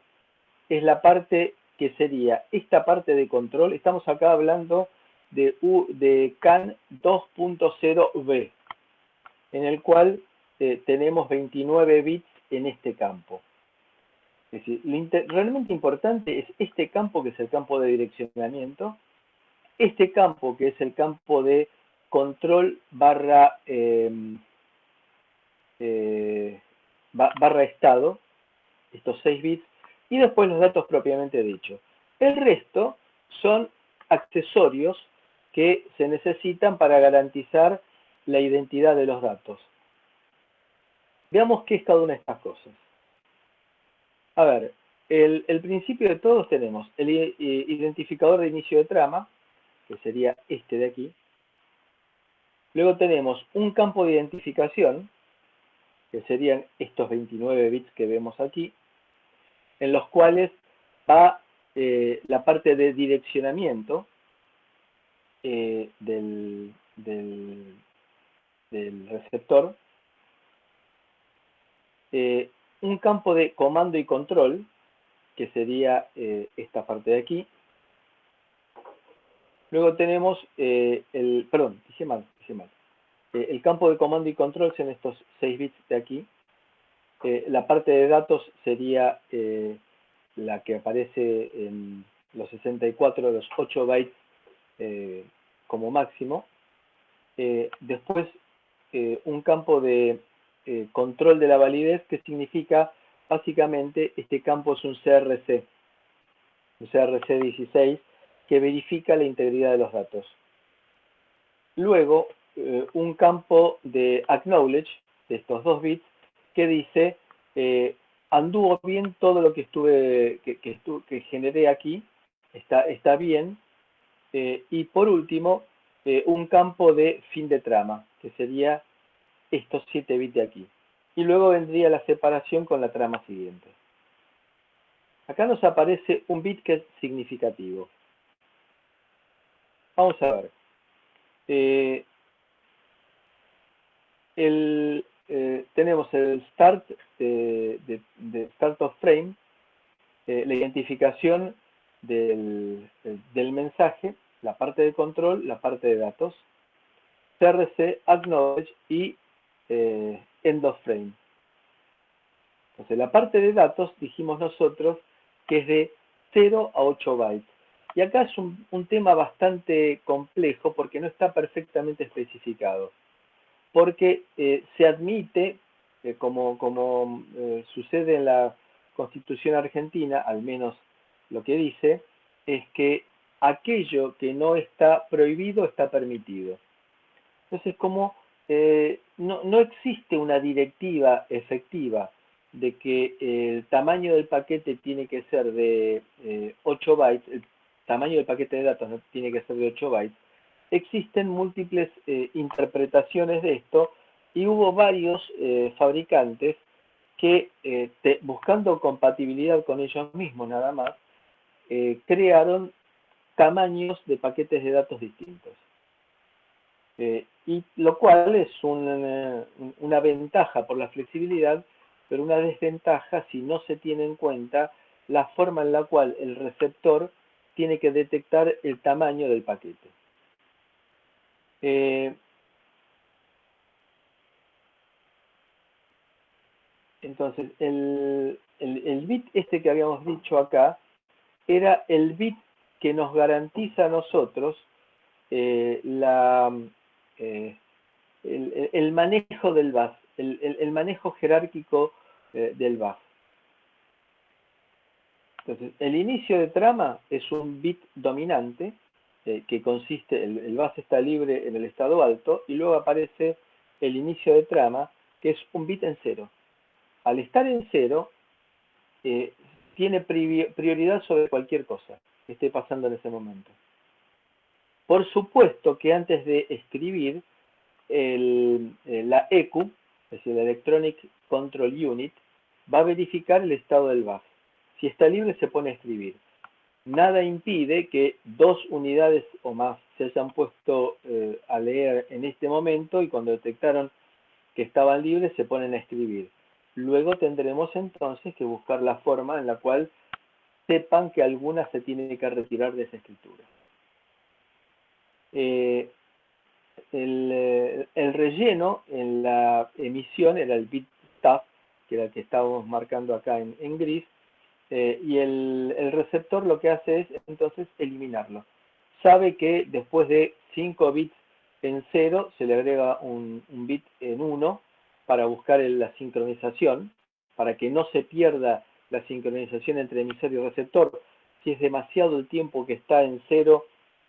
es la parte que sería esta parte de control. Estamos acá hablando de CAN 2.0b, en el cual tenemos 29 bits en este campo. Es decir, realmente importante es este campo, que es el campo de direccionamiento, este campo, que es el campo de control barra estado, estos 6 bits, y después los datos propiamente dichos. El resto son accesorios que se necesitan para garantizar la identidad de los datos. Veamos qué es cada una de estas cosas. A ver, el principio de todos tenemos el identificador de inicio de trama, que sería este de aquí. Luego tenemos un campo de identificación, que serían estos 29 bits que vemos aquí, en los cuales va la parte de direccionamiento del receptor, un campo de comando y control, que sería esta parte de aquí. Luego tenemos el campo de comando y control son estos 6 bits de aquí. La parte de datos sería la que aparece en los 64, los 8 bytes como máximo. Después un campo de control de la validez, que significa básicamente este campo es un CRC 16, que verifica la integridad de los datos. Luego un campo de acknowledge de estos 2 bits, que dice anduvo bien todo lo que que generé aquí, está bien. Y por último un campo de fin de trama, que sería estos 7 bits de aquí. Y luego vendría la separación con la trama siguiente. Acá nos aparece un bit que es significativo. Vamos a ver. Tenemos el start de start of frame, la identificación del mensaje, la parte de control, la parte de datos, CRC, acknowledge y end of frame. Entonces la parte de datos dijimos nosotros que es de 0 a 8 bytes. Y acá es un tema bastante complejo porque no está perfectamente especificado. Porque se admite, como sucede en la Constitución Argentina, al menos lo que dice, es que aquello que no está prohibido está permitido. Entonces, como no existe una directiva efectiva de que el tamaño del paquete tiene que ser de 8 bytes, el tamaño del paquete de datos no tiene que ser de 8 bytes, existen múltiples interpretaciones de esto, y hubo varios fabricantes que, buscando compatibilidad con ellos mismos nada más, crearon tamaños de paquetes de datos distintos. Y lo cual es una ventaja por la flexibilidad, pero una desventaja si no se tiene en cuenta la forma en la cual el receptor tiene que detectar el tamaño del paquete. Entonces, el bit este que habíamos dicho acá era el bit que nos garantiza a nosotros el manejo del bus, el manejo jerárquico del bus. Entonces, el inicio de trama es un bit dominante que consiste, el bus está libre en el estado alto, y luego aparece el inicio de trama, que es un bit en 0. Al estar en 0, tiene prioridad sobre cualquier cosa que esté pasando en ese momento. Por supuesto que antes de escribir, la EQ, es decir, la Electronic Control Unit, va a verificar el estado del bus. Si está libre, se pone a escribir. Nada impide que 2 unidades o más se hayan puesto a leer en este momento y cuando detectaron que estaban libres se ponen a escribir. Luego tendremos entonces que buscar la forma en la cual sepan que alguna se tiene que retirar de esa escritura. El relleno en la emisión era el bit stuff, que era el que estábamos marcando acá en gris, y el receptor lo que hace es entonces eliminarlo. Sabe que después de 5 bits en 0 se le agrega un bit en 1 para buscar la sincronización, para que no se pierda la sincronización entre emisor y receptor. Si es demasiado el tiempo que está en 0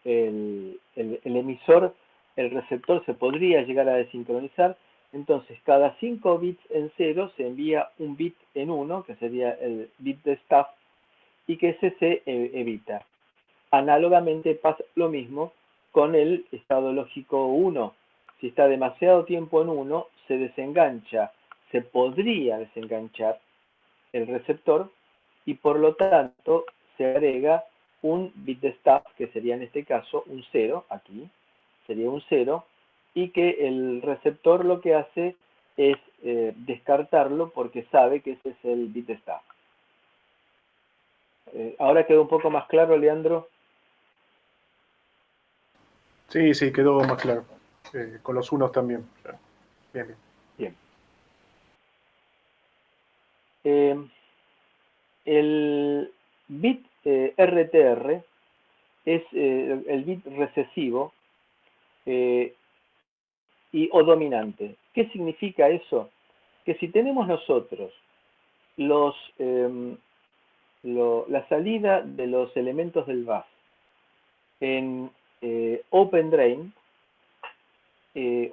el emisor, el receptor se podría llegar a desincronizar. Entonces, cada 5 bits en 0 se envía un bit en 1, que sería el bit de stuff, y que ese se evita. Análogamente pasa lo mismo con el estado lógico 1. Si está demasiado tiempo en 1, se desengancha, se podría desenganchar el receptor y por lo tanto se agrega un bit de stuff, que sería en este caso un 0, aquí, sería un 0, y que el receptor lo que hace es descartarlo porque sabe que ese es el bit de stuff. ¿Ahora quedó un poco más claro, Leandro? Sí, sí, quedó más claro. Con los unos también. Bien, bien. Bien. El bit RTR es el bit recesivo o dominante. ¿Qué significa eso? Que si tenemos nosotros la salida de los elementos del bus en Open Drain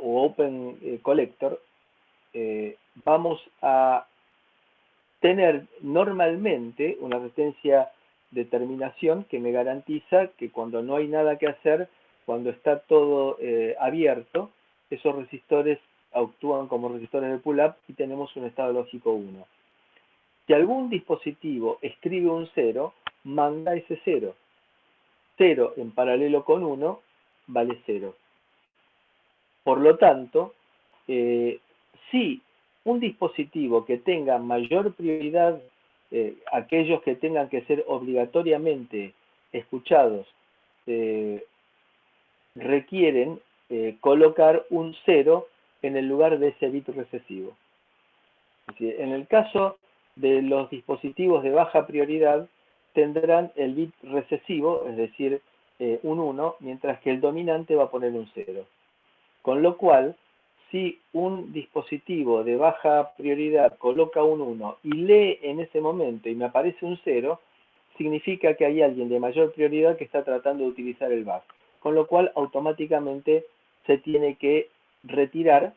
o Open Collector, vamos a tener normalmente una resistencia de terminación que me garantiza que cuando no hay nada que hacer, cuando está todo abierto, esos resistores actúan como resistores de pull-up y tenemos un estado lógico 1. Si algún dispositivo escribe un 0, manda ese 0. 0 en paralelo con 1 vale 0. Por lo tanto, si un dispositivo que tenga mayor prioridad, aquellos que tengan que ser obligatoriamente escuchados, requieren colocar un 0 en el lugar de ese bit recesivo. Es decir, en el caso de los dispositivos de baja prioridad, tendrán el bit recesivo, es decir, un 1, mientras que el dominante va a poner un 0. Con lo cual, si un dispositivo de baja prioridad coloca un 1 y lee en ese momento y me aparece un 0, significa que hay alguien de mayor prioridad que está tratando de utilizar el bus. Con lo cual, automáticamente se tiene que retirar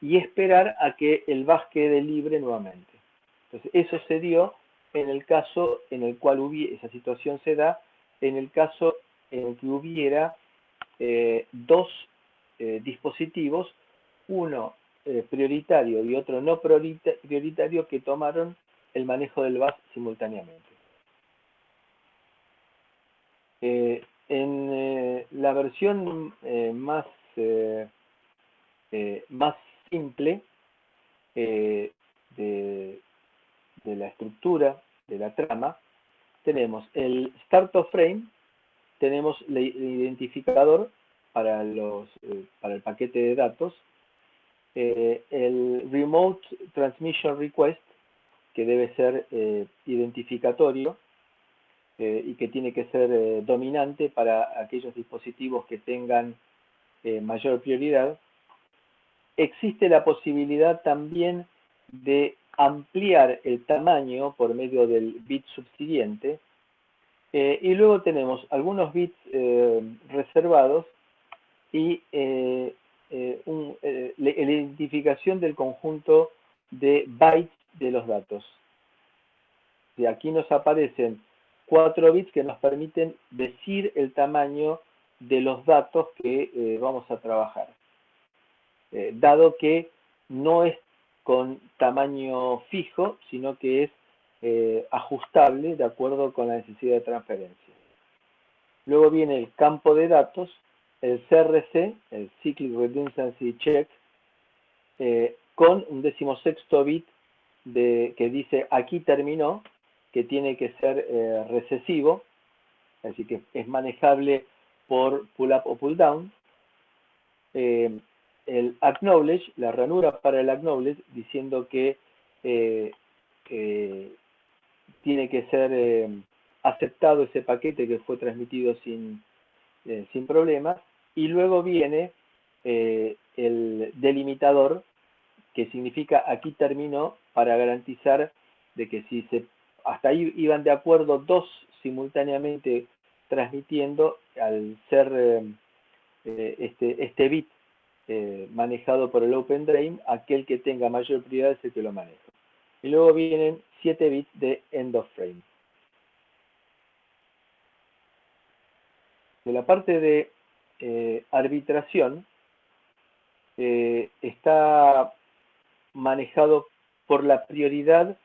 y esperar a que el bus quede libre nuevamente. Entonces, eso se dio en el caso en el cual esa situación se da en el caso en el que hubiera dos dispositivos, uno prioritario y otro no prioritario, que tomaron el manejo del bus simultáneamente. En la versión más simple de la estructura, de la trama, tenemos el start of frame, tenemos el identificador para el paquete de datos, el remote transmission request, que debe ser identificatorio y que tiene que ser dominante para aquellos dispositivos que tengan mayor prioridad. Existe la posibilidad también de ampliar el tamaño por medio del bit subsiguiente, y luego tenemos algunos bits reservados y la identificación del conjunto de bytes de los datos. Y aquí nos aparecen 4 bits que nos permiten decir el tamaño de los datos que vamos a trabajar. Dado que no es con tamaño fijo, sino que es ajustable de acuerdo con la necesidad de transferencia. Luego viene el campo de datos, el CRC, el Cyclic Redundancy Check, con un 16º bit que dice aquí terminó, que tiene que ser recesivo, así que es manejable por pull up o pull down. El acknowledge, la ranura para el acknowledge, diciendo que tiene que ser aceptado ese paquete que fue transmitido sin problemas. Y luego viene el delimitador, que significa aquí terminó, para garantizar de que si hasta ahí iban de acuerdo dos simultáneamente transmitiendo, al ser este bit manejado por el OpenDRAME, aquel que tenga mayor prioridad es el que lo maneja. Y luego vienen 7 bits de end of frame. De la parte de arbitración, está manejado por la prioridad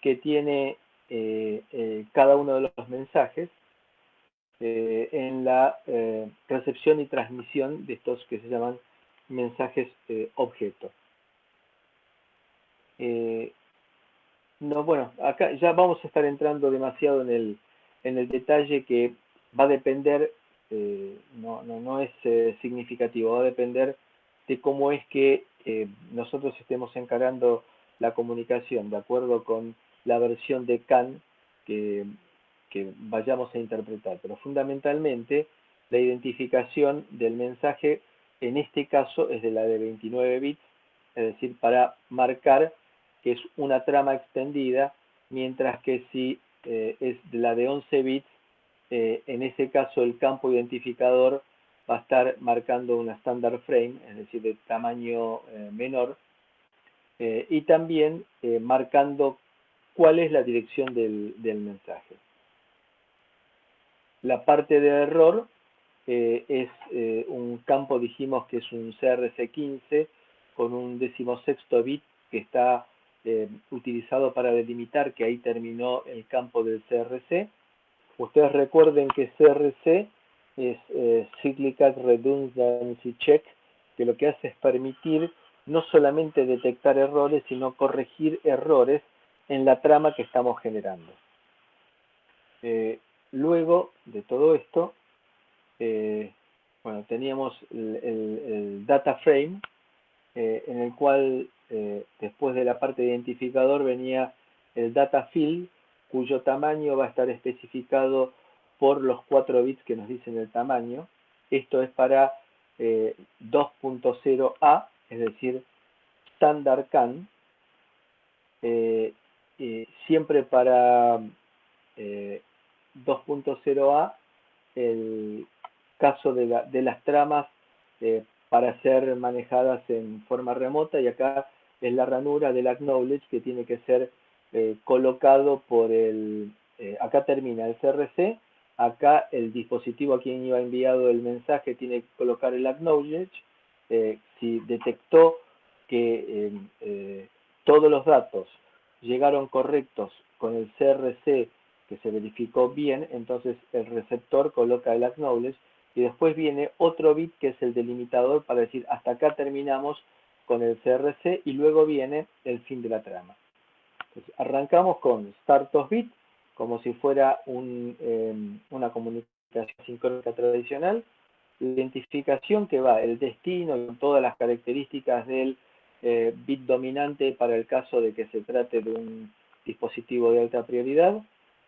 que tiene cada uno de los mensajes en la recepción y transmisión de estos que se llaman mensajes objeto. No, bueno, acá ya vamos a estar entrando demasiado en el detalle, que va a depender, no es significativo, va a depender de cómo es que nosotros estemos encarando la comunicación, de acuerdo con la versión de CAN que vayamos a interpretar. Pero fundamentalmente la identificación del mensaje en este caso es de la de 29 bits, es decir, para marcar que es una trama extendida, mientras que si es de la de 11 bits, en ese caso el campo identificador va a estar marcando una standard frame, es decir, de tamaño menor, y también marcando cuál es la dirección del mensaje. La parte de error es un campo, dijimos que es un CRC15 con un 16º bit que está utilizado para delimitar que ahí terminó el campo del CRC. Ustedes recuerden que CRC es Cyclic Redundancy Check, que lo que hace es permitir no solamente detectar errores, sino corregir errores en la trama que estamos generando. Luego de todo esto, bueno, teníamos el data frame, en el cual después de la parte de identificador venía el data field, cuyo tamaño va a estar especificado por los 4 bits que nos dicen el tamaño. Esto es para 2.0A, es decir, Standard CAN. Siempre para 2.0A, el caso de las tramas para ser manejadas en forma remota, y acá es la ranura del acknowledge que tiene que ser colocado por acá termina el CRC, acá el dispositivo a quien iba enviado el mensaje tiene que colocar el acknowledge. Si detectó que todos los datos llegaron correctos con el CRC, que se verificó bien, entonces el receptor coloca el acknowledge, y después viene otro bit que es el delimitador para decir hasta acá terminamos con el CRC, y luego viene el fin de la trama. Entonces, arrancamos con start of bit, como si fuera una comunicación sincrónica tradicional, identificación que va el destino y todas las características del bit dominante para el caso de que se trate de un dispositivo de alta prioridad,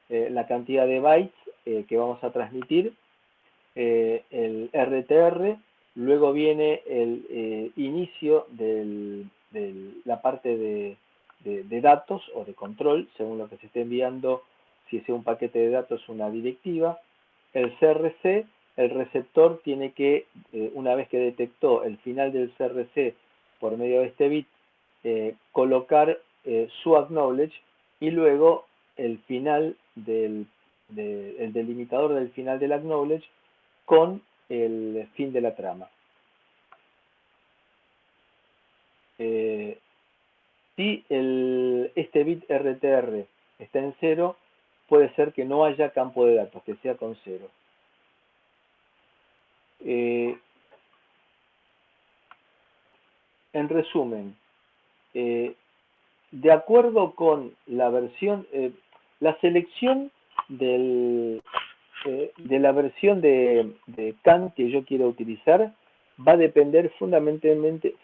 la cantidad de bytes que vamos a transmitir, el RTR, luego viene el inicio de la parte de datos o de control, según lo que se esté enviando, si es un paquete de datos, una directiva, el CRC, el receptor tiene que, una vez que detectó el final del CRC por medio de este bit, colocar su acknowledge y luego el final el delimitador del final del acknowledge con el fin de la trama. Si este bit RTR está en 0, puede ser que no haya campo de datos, que sea con 0. En resumen, de acuerdo con la versión, la selección de la versión de CAN que yo quiero utilizar va a depender fundamentalmente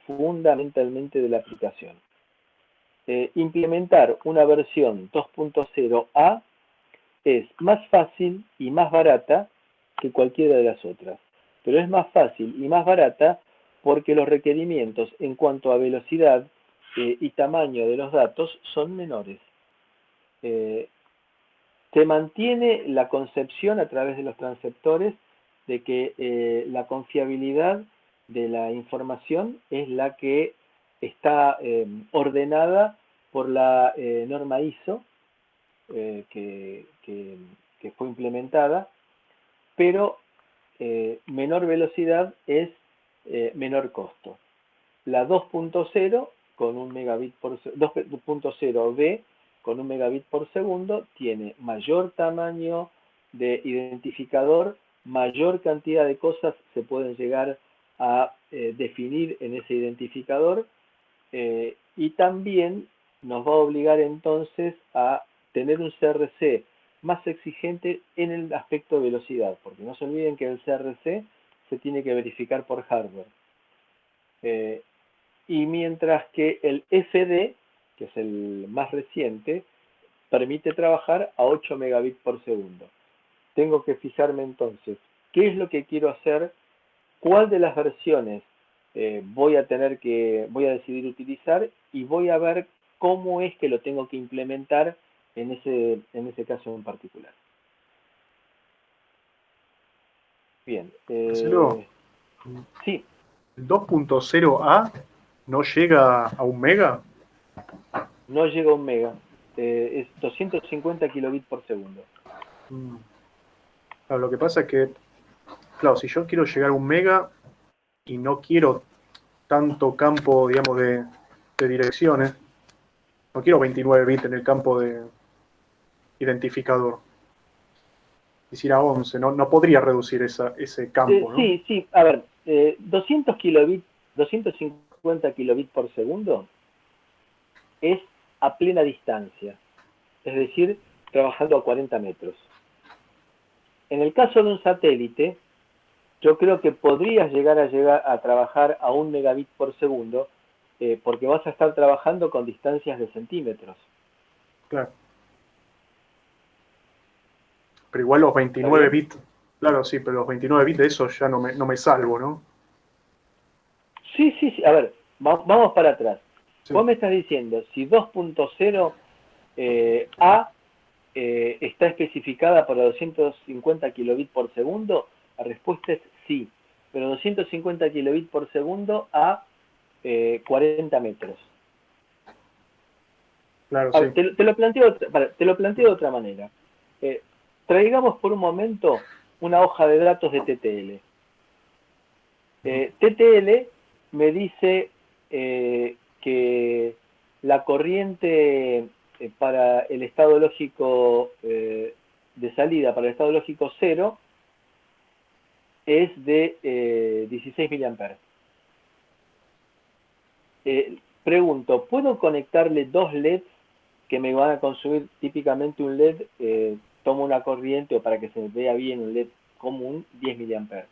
de la aplicación. Implementar una versión 2.0a es más fácil y más barata que cualquiera de las otras, pero es más fácil y más barata porque los requerimientos en cuanto a velocidad y tamaño de los datos son menores. Se mantiene la concepción a través de los transceptores de que la confiabilidad de la información es la que está ordenada por la norma ISO que fue implementada, pero menor velocidad es menor costo. La 2.0 con 1 megabit por 2.0B con 1 megabit por segundo tiene mayor tamaño de identificador, mayor cantidad de cosas se pueden llegar a definir en ese identificador y también nos va a obligar entonces a tener un CRC más exigente en el aspecto de velocidad, porque no se olviden que el CRC se tiene que verificar por hardware. Y mientras que el FD, que es el más reciente, permite trabajar a 8 megabits por segundo. Tengo que fijarme entonces qué es lo que quiero hacer, cuál de las versiones voy a decidir utilizar y voy a ver cómo es que lo tengo que implementar en ese caso en particular. Bien. Marcelo, Sí. ¿el 2.0a no llega a 1 mega? No llega a 1 mega. Es 250 kilobits por segundo. Claro, lo que pasa es que, claro, si yo quiero llegar a 1 mega y no quiero tanto campo, digamos, de direcciones, no quiero 29 bits en el campo de identificador. Quisiera 11, no podría reducir ese campo, ¿no? Sí, a ver, 200 kilobits, 250 kilobits por segundo es a plena distancia, es decir, trabajando a 40 metros. En el caso de un satélite, yo creo que podrías llegar a trabajar a 1 megabit por segundo, porque vas a estar trabajando con distancias de centímetros. Claro. Pero igual los 29 bits, claro, sí, pero los 29 bits de eso ya no me salvo, ¿no? Sí, a ver, vamos para atrás. Sí. Vos me estás diciendo, si 2.0 A está especificada para 250 kilobits por segundo, la respuesta es sí, pero 250 kilobits por segundo a 40 metros. Claro, A ver, sí. te lo planteo de otra manera. Traigamos por un momento una hoja de datos de TTL. TTL me dice que la corriente para el estado lógico de salida, para el estado lógico 0, es de 16 mA. Pregunto, ¿puedo conectarle dos LEDs que me van a consumir típicamente un LED? Tomo una corriente, o para que se vea bien un LED común, 10 mA.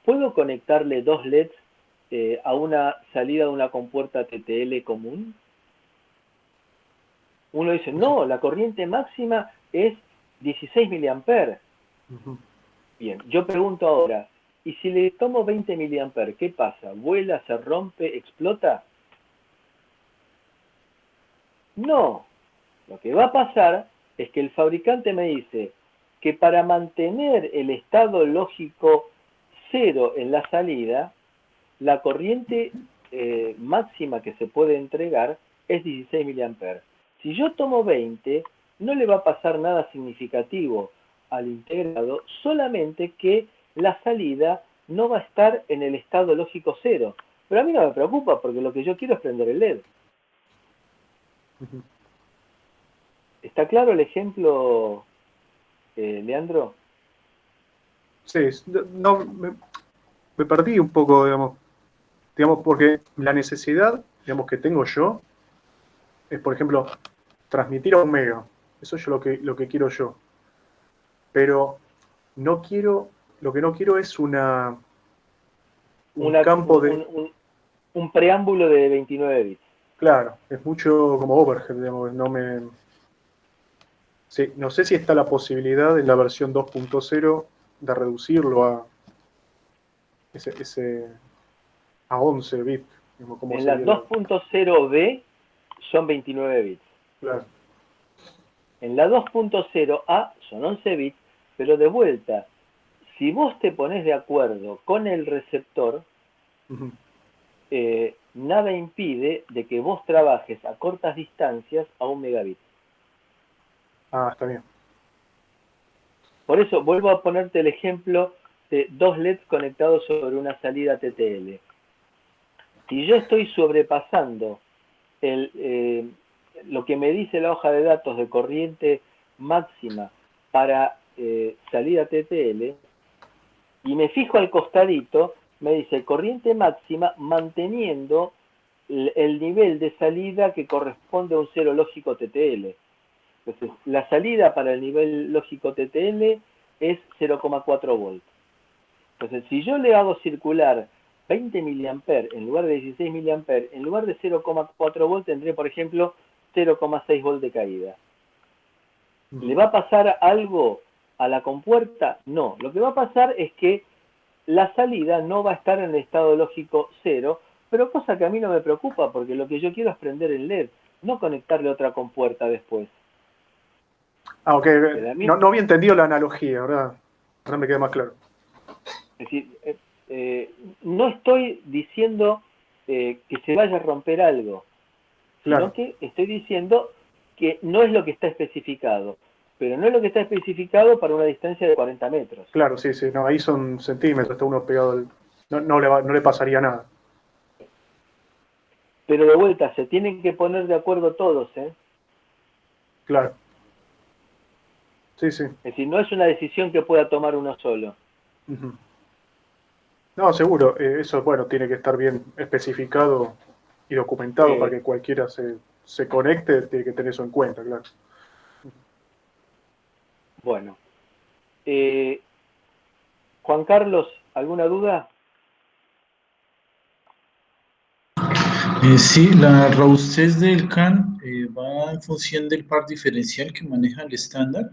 ¿Puedo conectarle dos LEDs a una salida de una compuerta TTL común? Uno dice, no, la corriente máxima es 16 mA. Bien, yo pregunto ahora, ¿y si le tomo 20 mA, qué pasa? ¿Vuela, se rompe, explota? No, lo que va a pasar es que el fabricante me dice, que para mantener el estado lógico 0 en la salida, la corriente máxima que se puede entregar es 16 mA. Si yo tomo 20, no le va a pasar nada significativo al integrado, solamente que la salida no va a estar en el estado lógico 0. Pero a mí no me preocupa, porque lo que yo quiero es prender el LED. ¿Está claro el ejemplo, Leandro? Sí, no, me perdí un poco, digamos, porque la necesidad, digamos, que tengo yo es, por ejemplo, transmitir a 1 mega. Eso es lo que quiero yo. Pero no quiero, lo que no quiero es un campo de, Un preámbulo de 29 bits. claro, es mucho como overhead, digamos, sí, no sé si está la posibilidad en la versión 2.0 de reducirlo a 11 bits, digamos, como En la sería la, 2.0b son 29 bits. claro. En la 2.0a son 11 bits, pero de vuelta, si vos te pones de acuerdo con el receptor, Ujú. nada impide de que vos trabajes a cortas distancias a 1 megabit. Ah, está bien. Por eso vuelvo a ponerte el ejemplo de 2 LEDs conectados sobre una salida TTL. Si yo estoy sobrepasando lo que me dice la hoja de datos de corriente máxima para salida TTL, y me fijo al costadito, me dice corriente máxima manteniendo el nivel de salida que corresponde a un cero lógico TTL. Entonces, la salida para el nivel lógico TTL es 0,4 volts. Entonces, si yo le hago circular 20 mA en lugar de 16 mA, en lugar de 0,4 volts tendré, por ejemplo, 0,6 volts de caída. ¿Le va a pasar algo a la compuerta? No. Lo que va a pasar es que la salida no va a estar en el estado lógico 0, pero cosa que a mí no me preocupa, porque lo que yo quiero es prender el LED, no conectarle otra compuerta después. Ah, ok. Mí, No había entendido la analogía, ¿verdad? Ahora me queda más claro. es decir, no estoy diciendo que se vaya a romper algo, sino Claro, que estoy diciendo que no es lo que está especificado, pero no es lo que está especificado para una distancia de 40 metros. claro, sí, sí. No, ahí son centímetros, está uno pegado al. No le pasaría nada. Pero de vuelta, se tienen que poner de acuerdo todos, ¿eh? Claro. Sí, sí. Es decir, no es una decisión que pueda tomar uno solo. Ujú. No, seguro. Eso, bueno, tiene que estar bien especificado y documentado para que cualquiera se conecte, tiene que tener eso en cuenta, claro. Bueno, Juan Carlos, ¿alguna duda? Sí, la robustez del CAN va en función del par diferencial que maneja el estándar.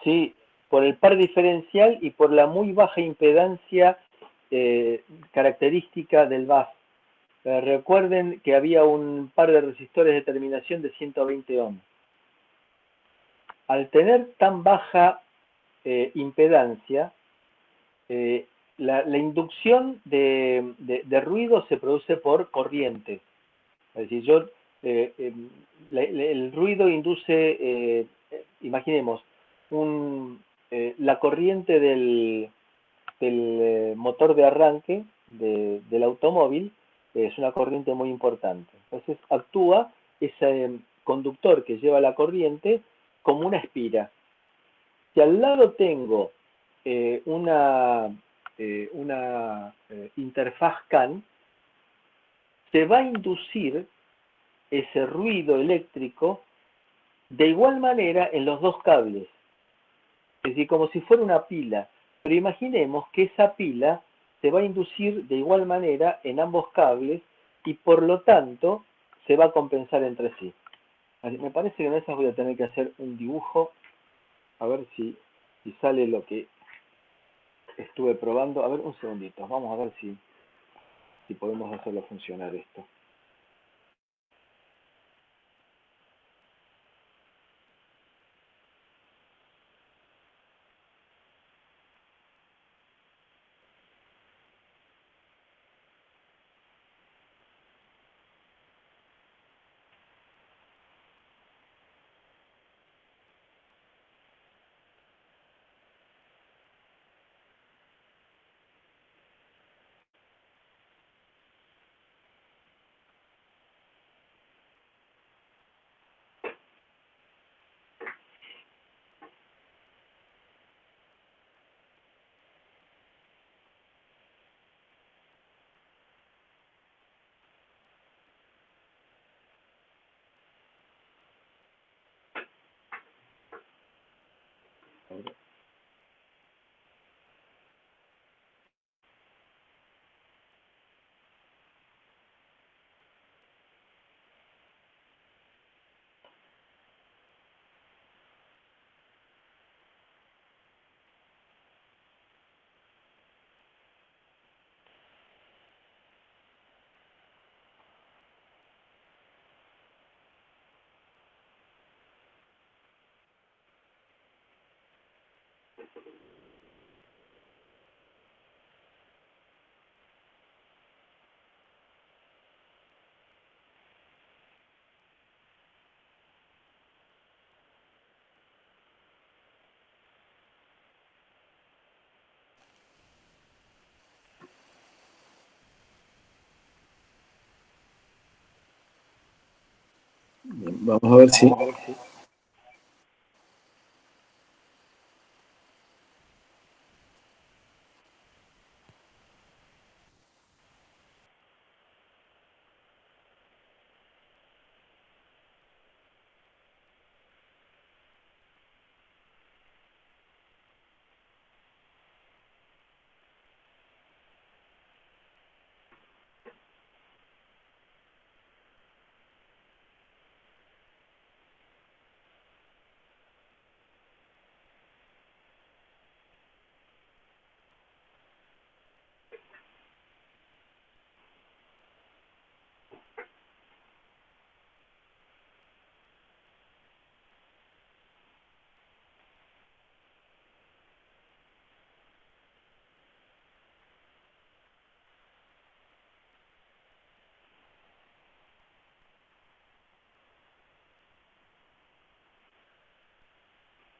Sí, por el par diferencial y por la muy baja impedancia característica del bus. Recuerden que había un par de resistores de terminación de 120 ohms. Al tener tan baja impedancia, la inducción de ruido se produce por corriente. Es decir, el ruido induce, imaginemos, la corriente del motor de arranque del automóvil es una corriente muy importante. Entonces actúa ese conductor que lleva la corriente como una espira. Si al lado tengo una interfaz CAN, se va a inducir ese ruido eléctrico de igual manera en los dos cables. Es decir, como si fuera una pila. Pero imaginemos que esa pila se va a inducir de igual manera en ambos cables y por lo tanto se va a compensar entre sí. Me parece que en esas voy a tener que hacer un dibujo a ver si sale lo que estuve probando. A ver, un segundito. Vamos a ver si podemos hacerlo funcionar esto. Bien, vamos a ver si...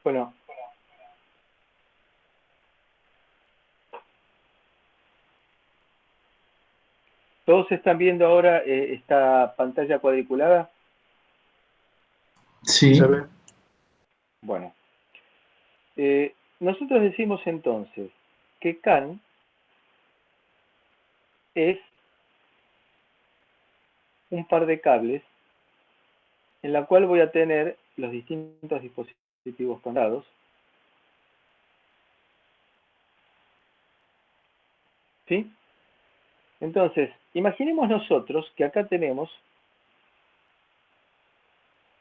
Bueno, ¿todos están viendo ahora esta pantalla cuadriculada? Sí, Se ve. Bueno, nosotros decimos entonces que CAN es un par de cables en la cual voy a tener los distintos dispositivos conectados. ¿Sí? Entonces, imaginemos nosotros que acá tenemos,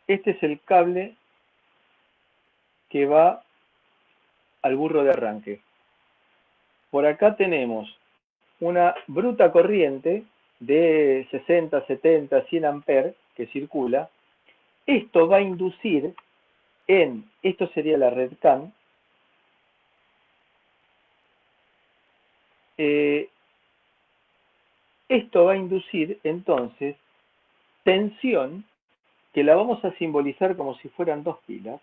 este es el cable que va al burro de arranque. Por acá tenemos una bruta corriente de 60, 70, 100 amperes que circula. Esto va a inducir esto sería la red CAN, esto va a inducir entonces tensión, que la vamos a simbolizar como si fueran dos pilas,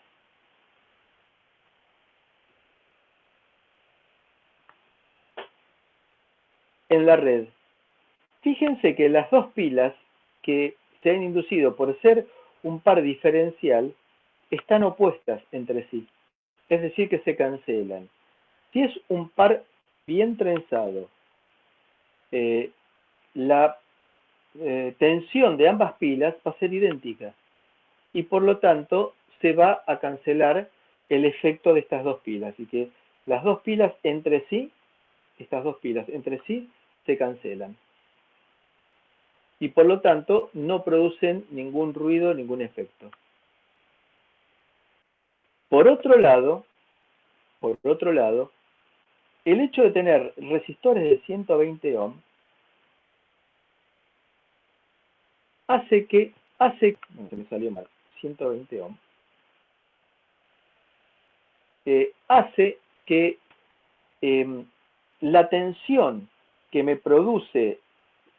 en la red. Fíjense que las dos pilas que se han inducido por ser un par diferencial están opuestas entre sí, es decir, que se cancelan. Si es un par bien trenzado, la tensión de ambas pilas va a ser idéntica y por lo tanto se va a cancelar el efecto de estas dos pilas y que las dos pilas entre sí, estas dos pilas entre sí se cancelan y por lo tanto no producen ningún ruido, ningún efecto. Por otro lado, el hecho de tener resistores de 120 ohms no, se me salió mal, 120 ohms, hace que la tensión que me produce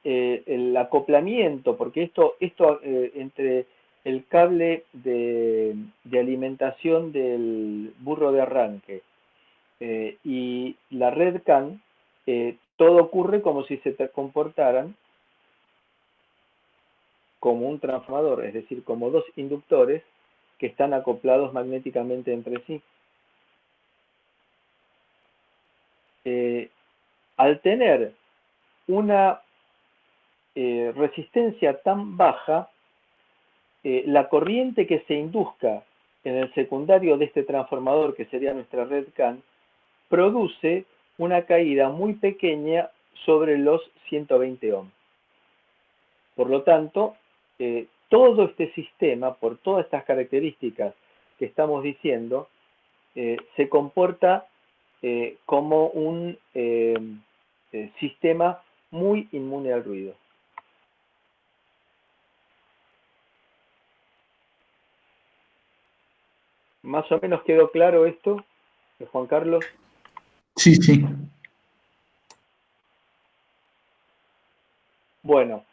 el acoplamiento, porque esto entre el cable de alimentación del burro de arranque y la red CAN, todo ocurre como si se comportaran como un transformador, es decir, como dos inductores que están acoplados magnéticamente entre sí. Al tener una resistencia tan baja, la corriente que se induzca en el secundario de este transformador, que sería nuestra red CAN, produce una caída muy pequeña sobre los 120 ohms. Por lo tanto, todo este sistema, por todas estas características que estamos diciendo, se comporta como un sistema muy inmune al ruido. ¿Más o menos quedó claro esto? Juan Carlos. Sí, sí. Bueno,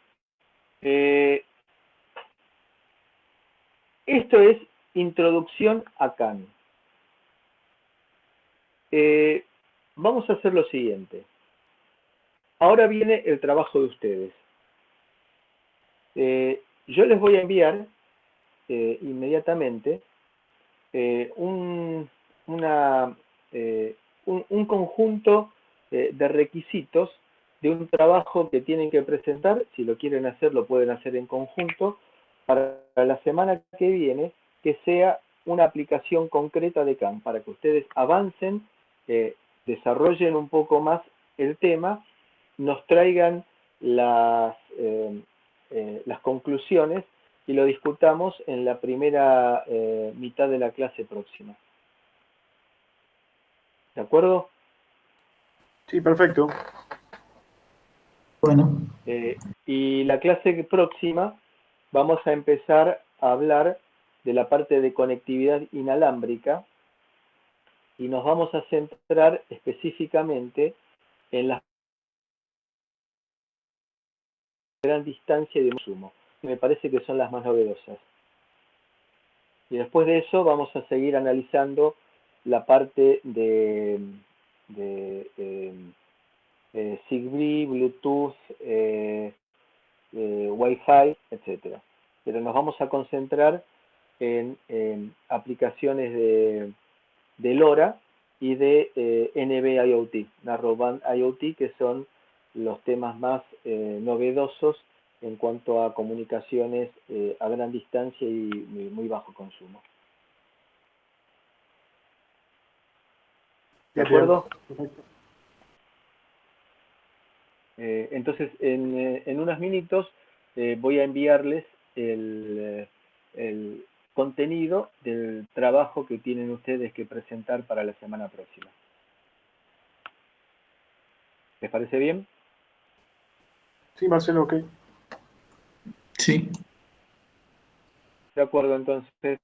esto es introducción a Kant. Vamos a hacer lo siguiente. Ahora viene el trabajo de ustedes. Yo les voy a enviar inmediatamente un conjunto de requisitos de un trabajo que tienen que presentar. Si lo quieren hacer, lo pueden hacer en conjunto, para la semana que viene, que sea una aplicación concreta de Kant, para que ustedes avancen, desarrollen un poco más el tema, nos traigan las conclusiones y lo discutamos en la primera mitad de la clase próxima. ¿De acuerdo? Sí, perfecto. Bueno, Y la clase próxima vamos a empezar a hablar de la parte de conectividad inalámbrica y nos vamos a centrar específicamente en la gran distancia y de consumo, que me parece que son las más novedosas. Y después de eso vamos a seguir analizando la parte de Zigbee, Bluetooth, Wi-Fi, etc. Pero nos vamos a concentrar en aplicaciones de LoRa y de NB IoT, Narrowband IoT, que son los temas más novedosos en cuanto a comunicaciones a gran distancia y muy bajo consumo. ¿De acuerdo? Perfecto. Entonces, en unos minutos voy a enviarles el contenido del trabajo que tienen ustedes que presentar para la semana próxima. ¿Les parece bien? Sí, Marcelo, ok. sí. De acuerdo, entonces